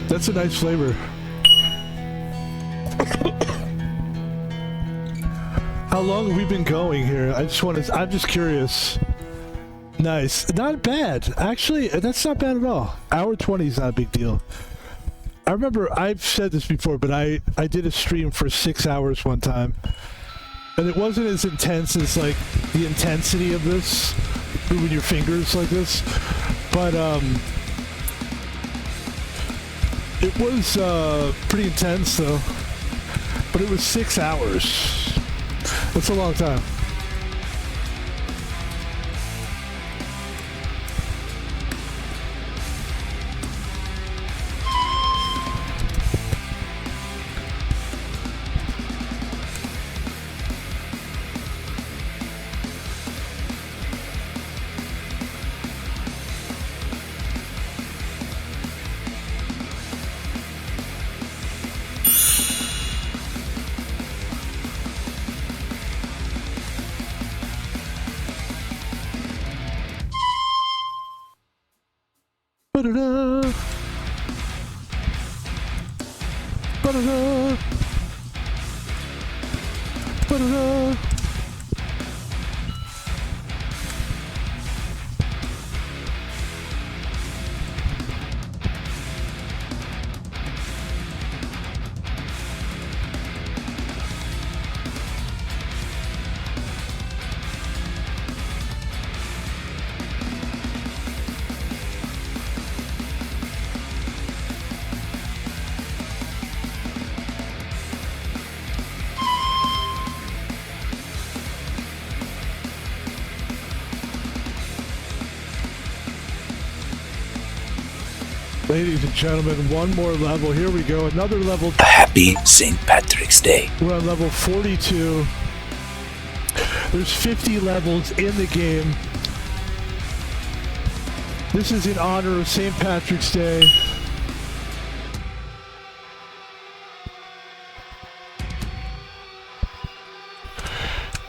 That's a nice flavor. How long have we been going here? I'm just curious. Nice. Not bad. Actually, that's not bad at all. Hour 20 is not a big deal. I remember, I've said this before, but I did a stream for 6 hours one time. And it wasn't as intense as, like, the intensity of this, moving your fingers like this. But, it was, pretty intense, though. But it was 6 hours. That's a long time. Ba-da-da. Ba-da-da. Ba-da-da. Ladies and gentlemen, one more level. Here we go. Another level. Happy St. Patrick's Day. We're on level 42. There's 50 levels in the game. This is in honor of St. Patrick's Day.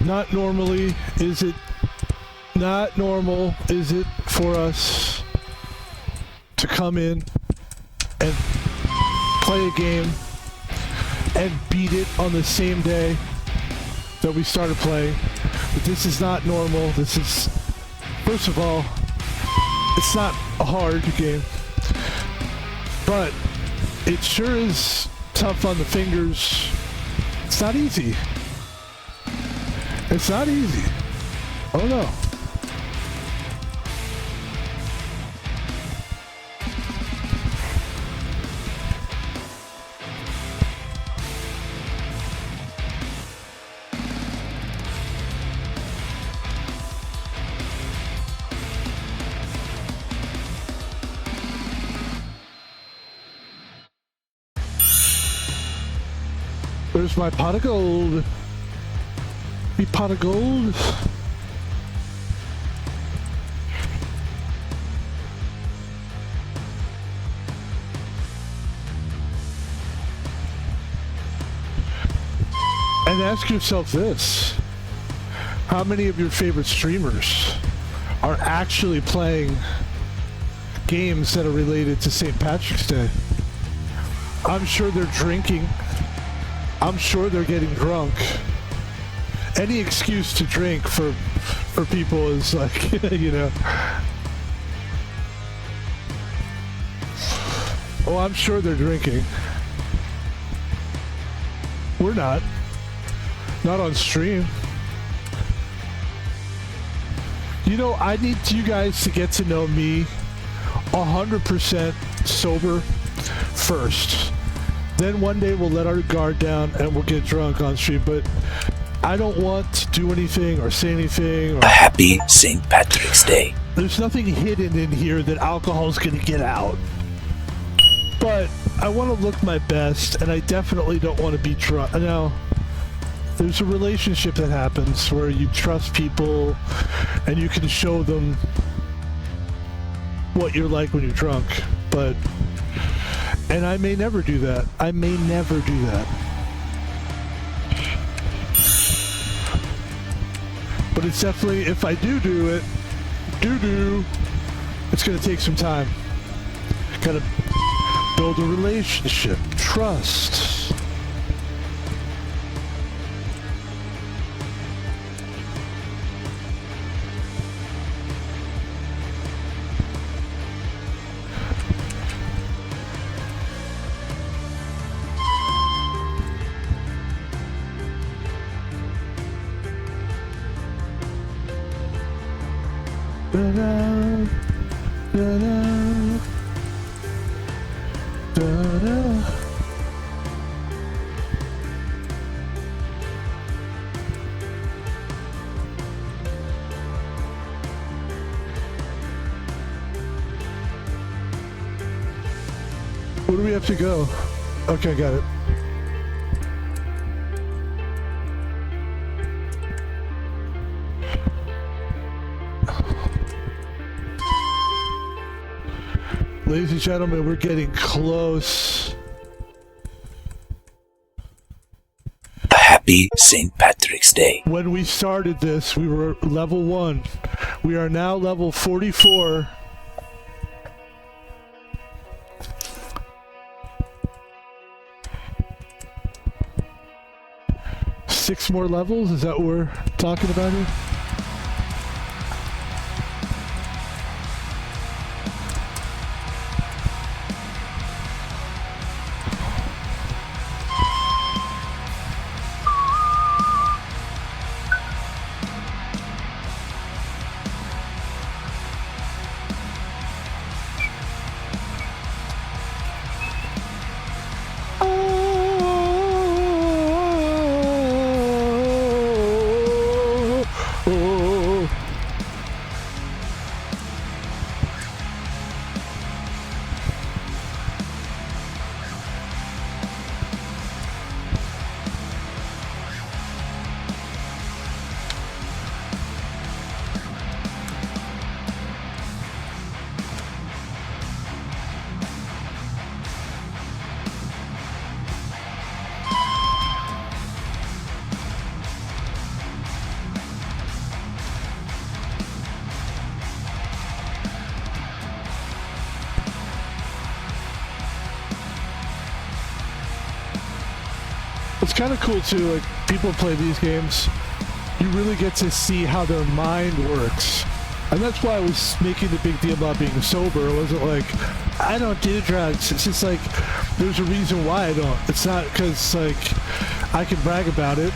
Not normally, is it? Not normal, is it, for us to come in and play a game and beat it on the same day that we started playing. But this is not normal. This is, first of all, it's not a hard game, but it sure is tough on the fingers. It's not easy. It's not easy. Oh no. There's my pot of gold. Me pot of gold. And ask yourself this. How many of your favorite streamers are actually playing games that are related to St. Patrick's Day? I'm sure they're drinking. I'm sure they're getting drunk. Any excuse to drink for people is like, you know. Oh, I'm sure they're drinking. We're not. Not on stream. You know, I need you guys to get to know me 100% sober first. Then one day we'll let our guard down and we'll get drunk on stream, but I don't want to do anything or say anything. Or, Happy St. Patrick's Day. there's nothing hidden in here that alcohol's going to get out. But I want to look my best, and I definitely don't want to be drunk. Now, there's a relationship that happens where you trust people and you can show them what you're like when you're drunk. But, and I may never do that. I may never do that. But it's definitely, if I do it, it's going to take some time. Got to build a relationship, trust. Da-da, da-da, da-da. Where do we have to go? Okay, got it. Ladies and gentlemen, we're getting close. Happy St. Patrick's Day. When we started this, we were level 1. We are now level 44. Six more levels? Is that what we're talking about here? It's kind of cool too, like people play these games, you really get to see how their mind works. And that's why I was making the big deal about being sober. It wasn't like, I don't do drugs. It's just like, there's a reason why I don't. It's not because like, I can brag about it.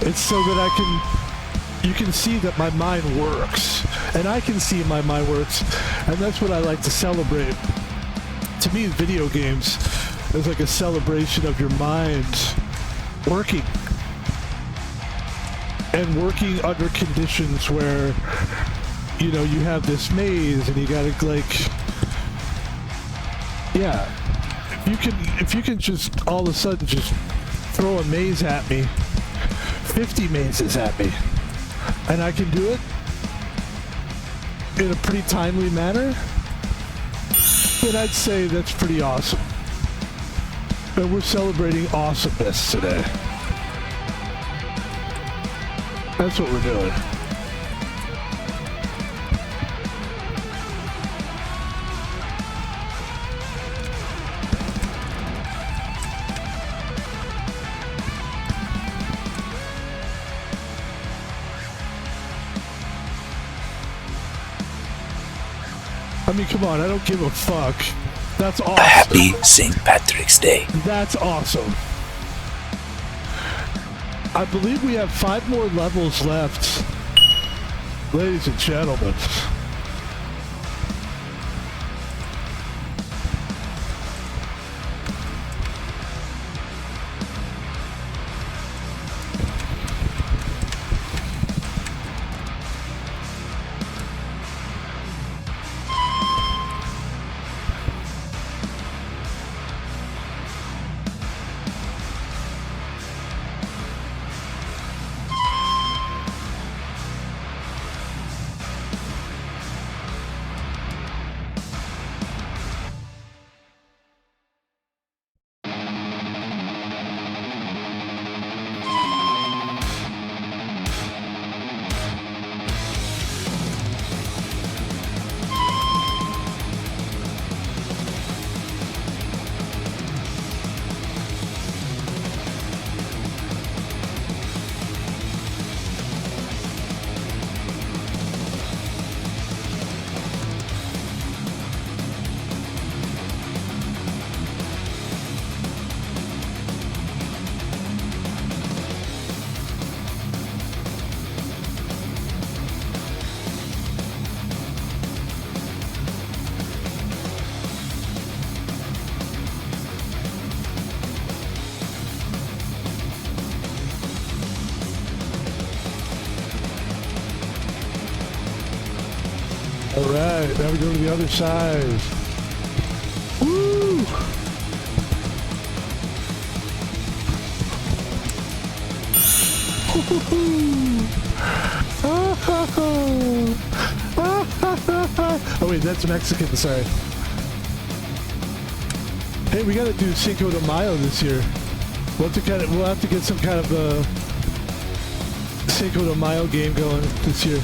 It's so that you can see that my mind works. And I can see my mind works. And that's what I like to celebrate. To me, video games is like a celebration of your mind working. And working under conditions where, you know, you have this maze and you gotta like, yeah, if you can just all of a sudden just throw a maze at me, 50 mazes at me, and I can do it in a pretty timely manner, then I'd say that's pretty awesome. And we're celebrating awesomeness today. That's what we're doing. I mean, come on, I don't give a fuck. That's awesome. Happy St. Patrick's Day. That's awesome. I believe we have 5 more levels left. Ladies and gentlemen. Alright, now we go to the other side. Woo! Oh wait, that's Mexican, sorry. Hey, we gotta do Cinco de Mayo this year. We'll have to get some kind of a Cinco de Mayo game going this year.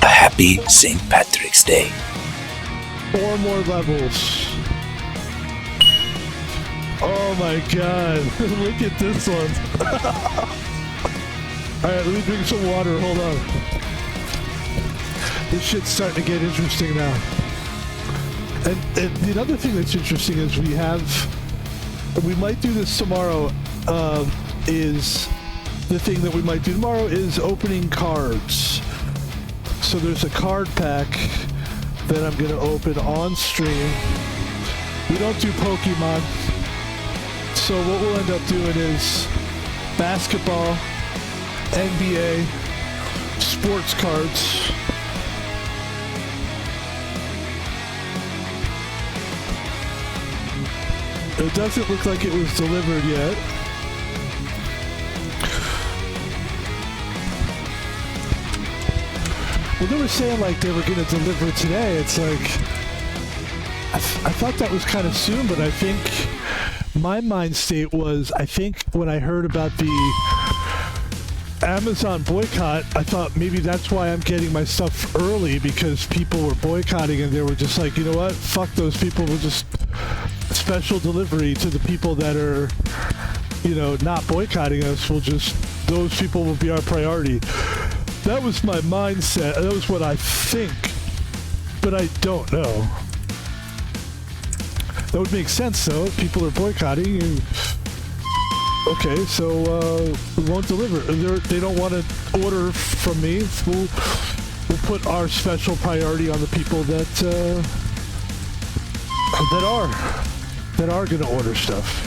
Happy St. Patrick's Day. 4 more levels. Oh my god, look at this one. Alright, let me drink some water, hold on. This shit's starting to get interesting now. And the other thing that's interesting is we might do this tomorrow, is the thing that we might do tomorrow is opening cards. So there's a card pack that I'm going to open on stream. We don't do Pokemon. So what we'll end up doing is basketball, NBA, sports cards. It doesn't look like it was delivered yet. Well, they were saying like they were going to deliver today. It's like, I thought that was kind of soon, but I think my mind state was, I think when I heard about the Amazon boycott, I thought maybe that's why I'm getting my stuff early, because people were boycotting and they were just like, you know what, fuck those people, we'll just special delivery to the people that are, you know, not boycotting us. Those people will be our priority. That was my mindset. That was what I think, but I don't know. That would make sense, though. People are boycotting. Okay, so we won't deliver. They don't want to order from me. We'll put our special priority on the people that are going to order stuff.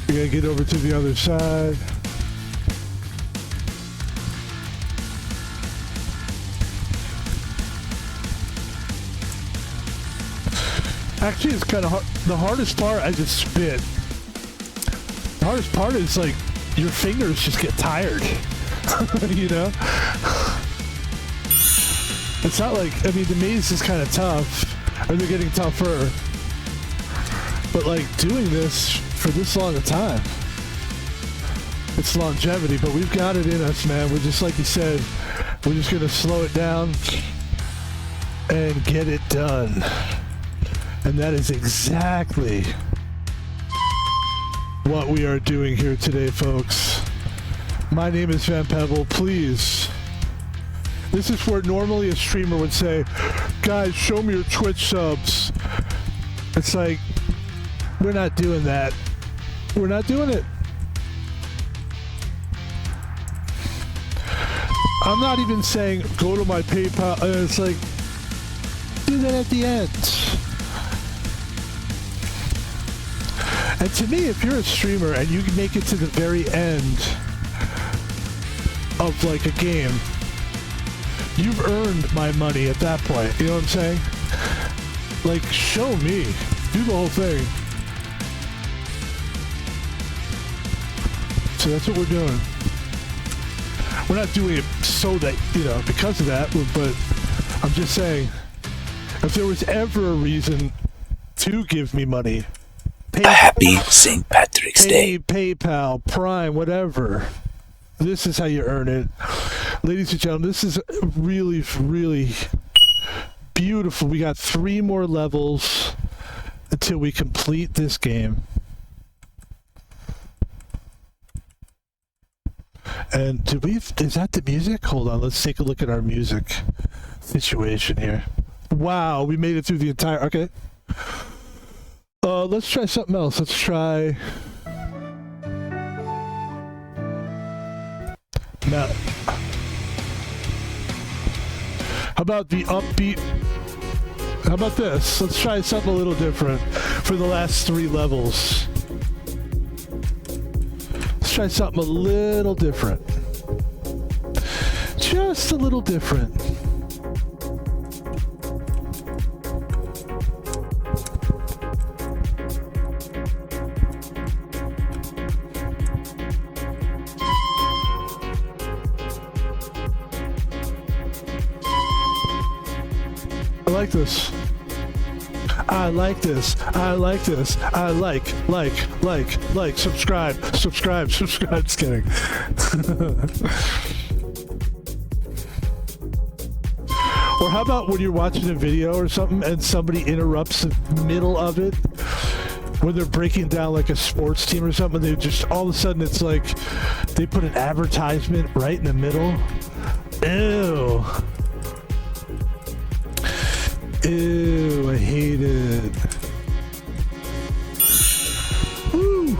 We gotta get over to the other side. Actually, it's kind of hard. The hardest part, I just spit. The hardest part is like your fingers just get tired. You know? It's not like, I mean, the maze is kind of tough, or they're getting tougher. But like doing this for this long a time, it's longevity, but we've got it in us, man. We're just, like you said, we're just gonna slow it down and get it done. And that is exactly what we are doing here today, folks. My name is Van Pebble. Please, this is where normally a streamer would say, guys, show me your Twitch subs. It's like, we're not doing that. We're not doing it. I'm not even saying go to my PayPal. It's like, do that at the end. And to me, if you're a streamer and you can make it to the very end of like a game, you've earned my money at that point. You know what I'm saying? Like, show me. Do the whole thing. So that's what we're doing. We're not doing it so that, you know, because of that, but I'm just saying, if there was ever a reason to give me money, Happy St. Patrick's Day. PayPal, Prime, whatever, this is how you earn it. Ladies and gentlemen, this is really, really beautiful. We got 3 more levels until we complete this game. And is that the music? Hold on, let's take a look at our music situation here. Wow, we made it through the entire, okay. Let's try something else. Let's try... Now, how about the upbeat? How about this? Let's try something a little different for the last 3 levels. Let's try something a little different. Just a little different. I like this. I like this. I like this. I like, subscribe. Just kidding. Or how about when you're watching a video or something and somebody interrupts the middle of it when they're breaking down like a sports team or something, they just all of a sudden it's like they put an advertisement right in the middle. Ew. Ew, I hate it. Woo.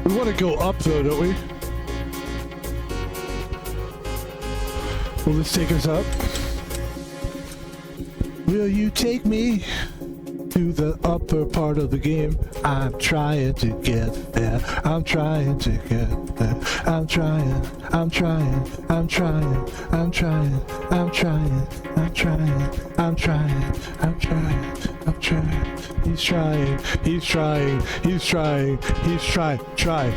We want to go up though, don't we? Will this take us up? Will you take me to the upper part of the game? I'm trying to get there. I'm trying to get there. I'm trying. I'm trying. I'm trying. I'm trying. I'm trying. I'm trying. I'm trying. I'm trying. I'm trying. He's trying. He's trying. He's trying. He's trying. Try.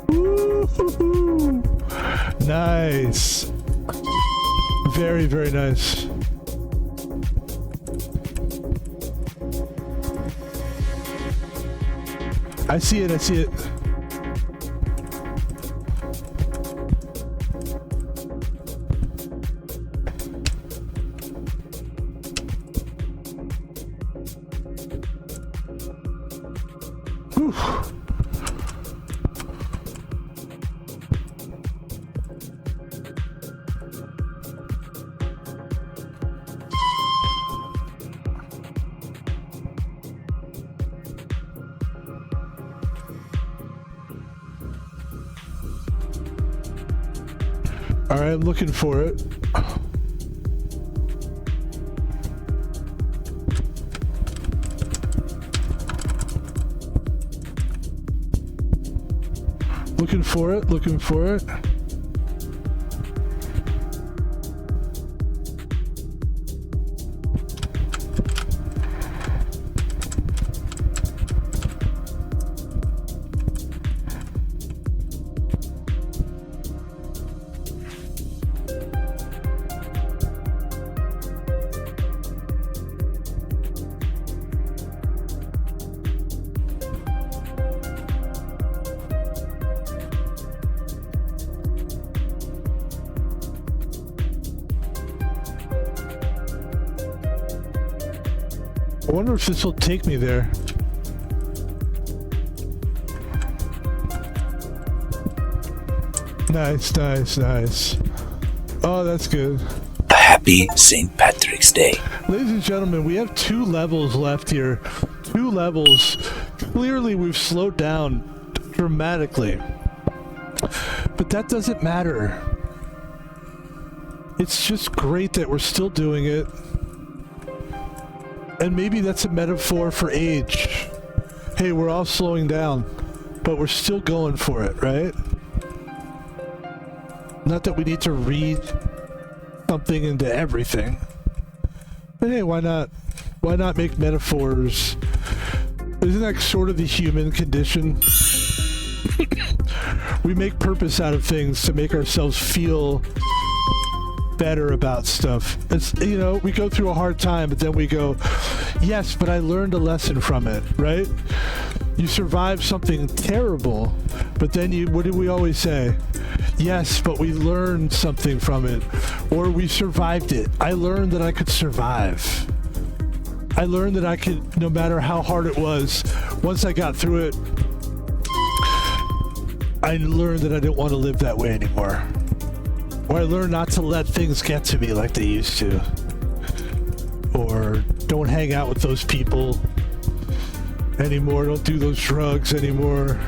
Woo-hoo-hoo. Nice. Very, very nice. I see it, I see it. Whew. All right, I'm looking for it. Looking for it, looking for it. I wonder if this will take me there. Nice, nice, nice. Oh, that's good. Happy St. Patrick's Day. Ladies and gentlemen, we have 2 levels left here. 2 levels. Clearly, we've slowed down dramatically. But that doesn't matter. It's just great that we're still doing it. And maybe that's a metaphor for age. Hey, we're all slowing down, but we're still going for it, right? Not that we need to read something into everything. But hey, why not? Why not make metaphors? Isn't that sort of the human condition? We make purpose out of things to make ourselves feel better about stuff. It's, you know, we go through a hard time, but then we go, yes, but I learned a lesson from it, right? You survive something terrible, but then you, what do we always say? Yes, but we learned something from it, or we survived it. I learned that I could survive. I learned that I could, no matter how hard it was, once I got through it, I learned that I didn't want to live that way anymore. Or I learned not to let things get to me like they used to. Or don't hang out with those people anymore. Don't do those drugs anymore.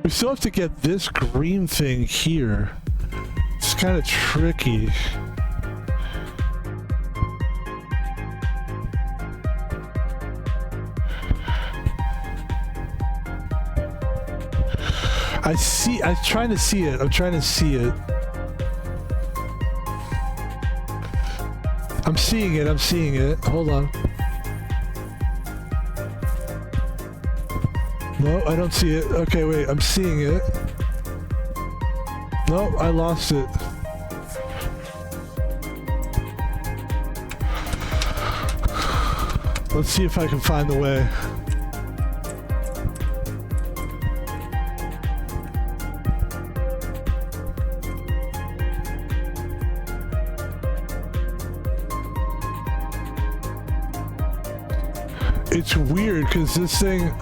We still have to get this green thing here. It's kind of tricky. I'm trying to see it. I'm trying to see it. I'm seeing it. I'm seeing it. Hold on. No, I don't see it. Okay, wait. I'm seeing it. No, I lost it. Let's see if I can find the way. It's weird because this thing...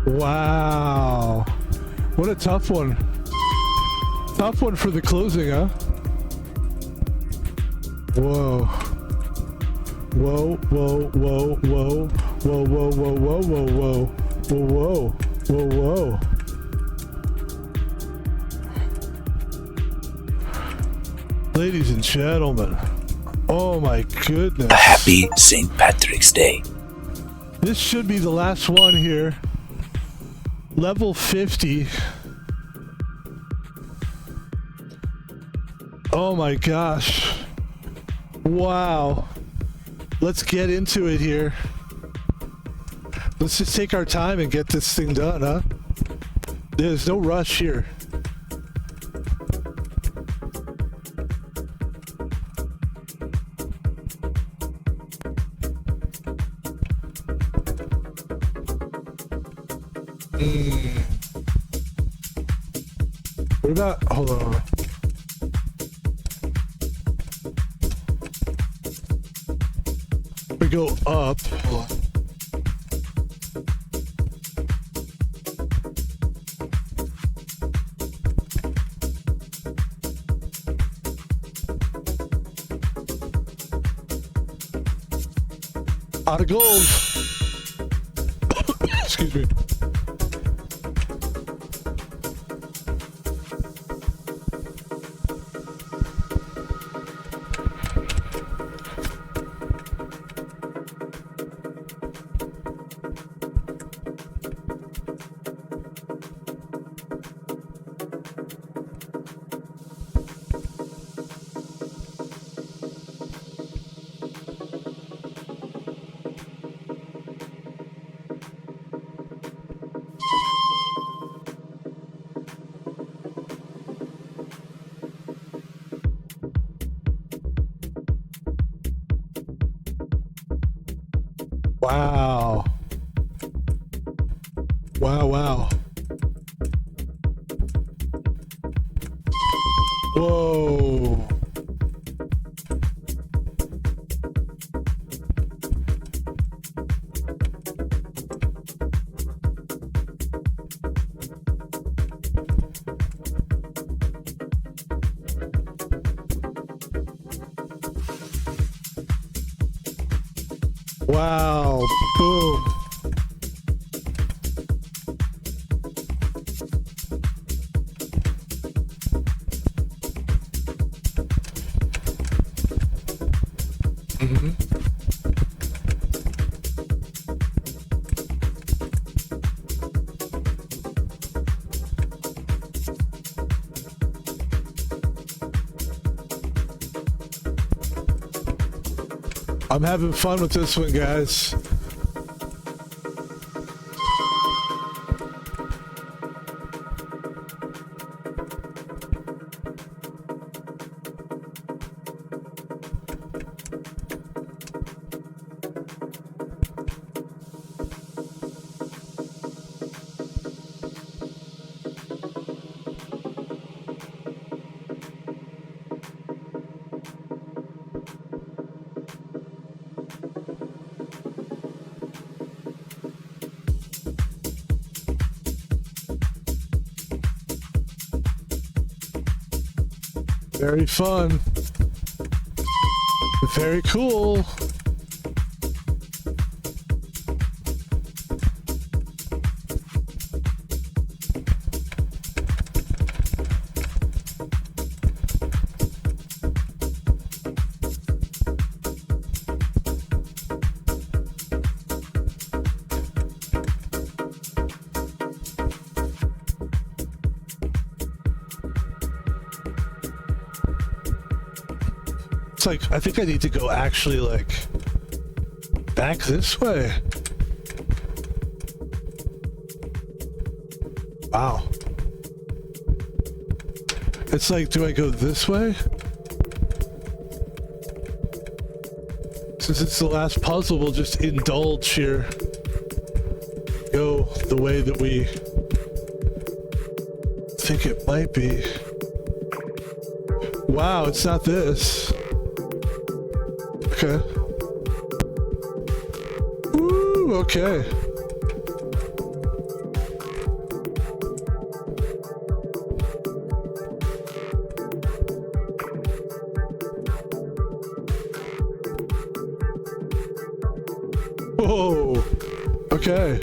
Wow. What a tough one. Tough one for the closing, huh? Whoa. Whoa, whoa, whoa, whoa. Whoa, whoa, whoa, whoa, whoa, whoa. Whoa, whoa, whoa, whoa. Ladies and gentlemen. Oh my goodness. Happy St. Patrick's Day. This should be the last one here. Level 50. Oh my gosh. Wow. Let's get into it here. Let's just take our time and get this thing done, huh? There's no rush here. What about, hold on. We go up. Hold on. Out of gold. Excuse me. Wow. Wow, wow. Whoa. Wow. Boom. I'm having fun with this one, guys. Very fun. Very cool. It's like, I think I need to go actually like back this way. Wow. It's like, do I go this way? Since it's the last puzzle, we'll just indulge here. Go the way that we think it might be. Wow, it's not this. Okay. Woo, okay. Whoa. Okay.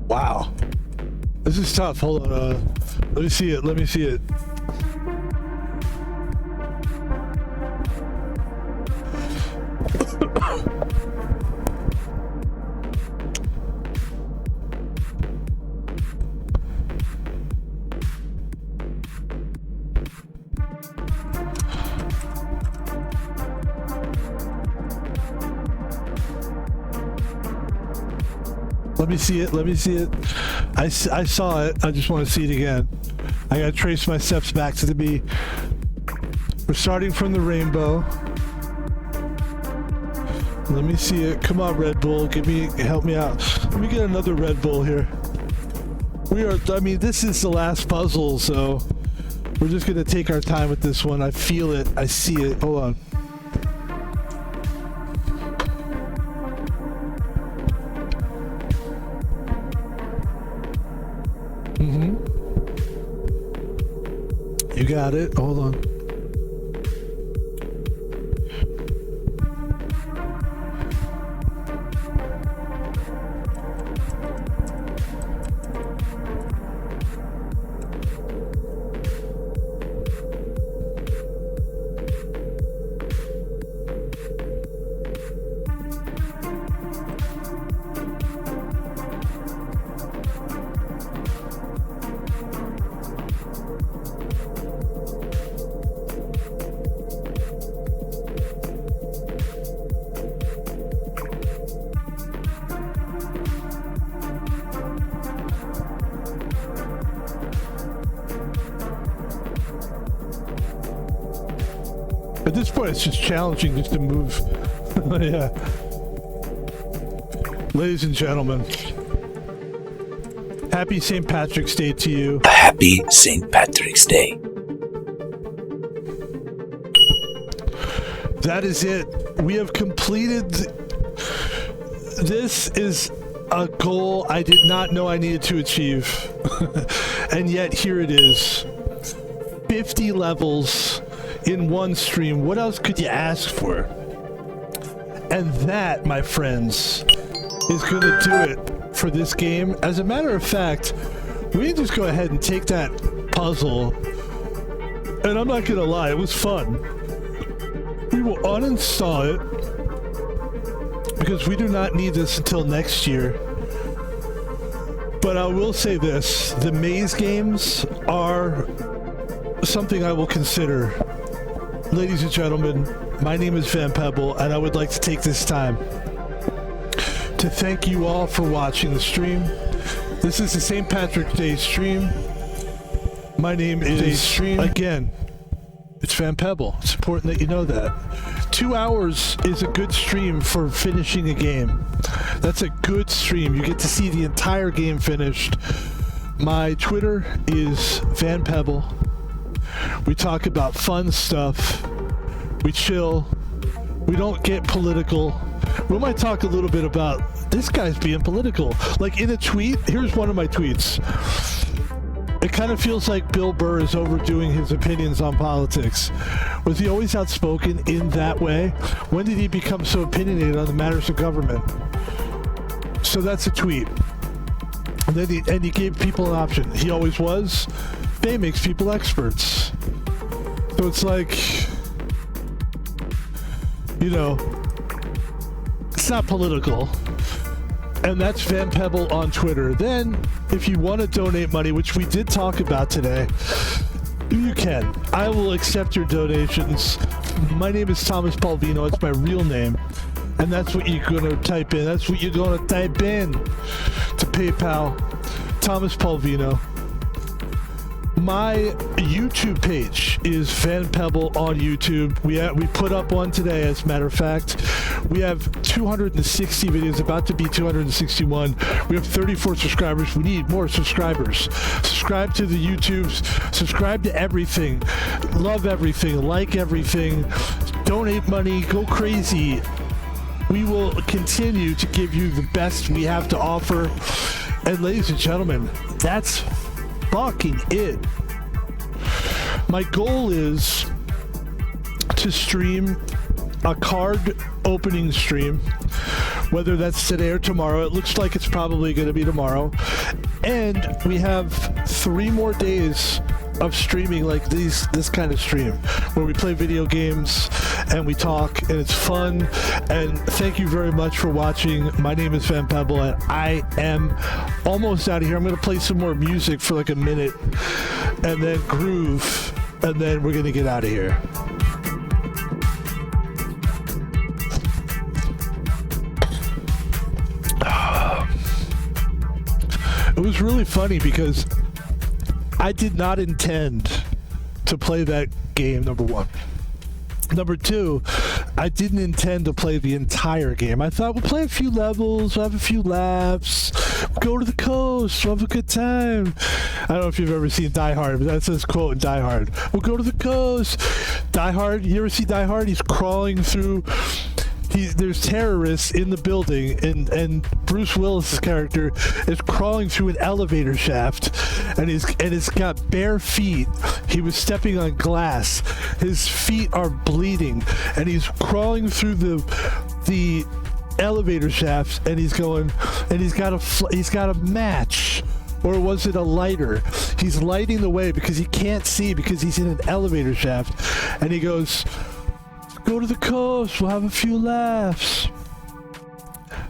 Wow. This is tough. Hold on. Let me see it. Let me see it. Let me see it. Let me see it. I saw it. I just want to see it again. I gotta trace my steps back to the B. We're starting from the rainbow. Let me see it. Come on, Red Bull. Help me out. Let me get another Red Bull here. This is the last puzzle, so we're just gonna take our time with this one. I feel it. I see it. Hold on. You got it. Hold on. At this point, it's just challenging just to move. Yeah. Ladies and gentlemen, happy St. Patrick's Day to you. Happy St. Patrick's Day. That is it. We have completed. This is a goal I did not know I needed to achieve. And yet here it is. 50 levels in one stream. What else could you ask for? And that, my friends, is going to do it for this game. As a matter of fact, we can just go ahead and take that puzzle. And I'm not going to lie, it was fun. We will uninstall it because we do not need this until next year. But I will say this, the Maze games are something I will consider. Ladies and gentlemen, my name is Van Pebble, and I would like to take this time to thank you all for watching the stream. This is the St. Patrick's Day stream. My name is, again, it's Van Pebble. It's important that you know that. 2 hours is a good stream for finishing a game. That's a good stream. You get to see the entire game finished. My Twitter is Van Pebble. We talk about fun stuff. We chill. We don't get political. We might talk a little bit about this guy's being political. Like in a tweet, here's one of my tweets. It kind of feels like Bill Burr is overdoing his opinions on politics. Was he always outspoken in that way? When did he become so opinionated on the matters of government? So that's a tweet. And then he gave people an option. He always was. Fame makes people experts. So it's like, you know, it's not political. And that's Van Pebble on Twitter. Then, if you want to donate money, which we did talk about today, you can. I will accept your donations. My name is Thomas Palvino. It's my real name. And that's what you're going to type in. That's what you're going to type in to PayPal. Thomas Palvino. My YouTube page is Van Pebble on YouTube. We put up one today, as a matter of fact. We have 260 videos, about to be 261. We have 34 subscribers. We need more subscribers. Subscribe to the YouTubes. Subscribe to everything. Love everything. Like everything. Donate money. Go crazy. We will continue to give you the best we have to offer. And ladies and gentlemen, that's fucking it. My goal is to stream a card opening stream, whether that's today or tomorrow. It looks like it's probably going to be tomorrow. And we have 3 more days of streaming like this kind of stream where we play video games and we talk and it's fun. And thank you very much for watching. My name is Van Pebble and I am almost out of here. I'm going to play some more music for like a minute and then groove, and then we're going to get out of here. was really funny because I did not intend to play that game, number one. Number two, I didn't intend to play the entire game. I thought we'll play a few levels, we'll have a few laps, we'll go to the coast, we'll have a good time. I don't know if you've ever seen Die Hard, but that's his quote in Die Hard. We'll go to the coast. Die Hard, you ever see Die Hard? He's crawling through... there's terrorists in the building, and Bruce Willis' character is crawling through an elevator shaft, and he's got bare feet. He was stepping on glass. His feet are bleeding, and he's crawling through the elevator shafts, and he's going, and he's got a match. Or was it a lighter? He's lighting the way because he can't see because he's in an elevator shaft, and he goes, "Go to the coast, we'll have a few laughs."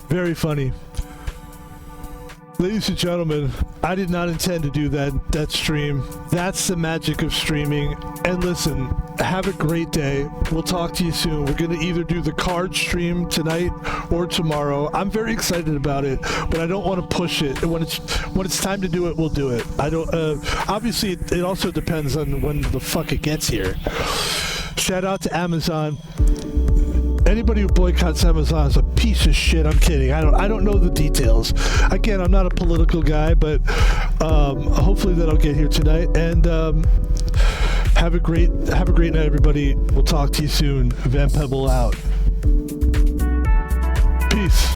Very funny. Ladies and gentlemen, I did not intend to do that stream. That's the magic of streaming. And listen, have a great day. We'll talk to you soon. We're going to either do the card stream tonight or tomorrow. I'm very excited about it, but I don't want to push it. And when it's time to do it, we'll do it. I don't. Obviously, it also depends on when the fuck it gets here. Shout out to Amazon. Anybody who boycotts Amazon is a piece of shit. I'm kidding. I don't know the details. Again, I'm not a political guy, but hopefully that'll get here tonight. And have a great night, everybody. We'll talk to you soon. Van Pebble out.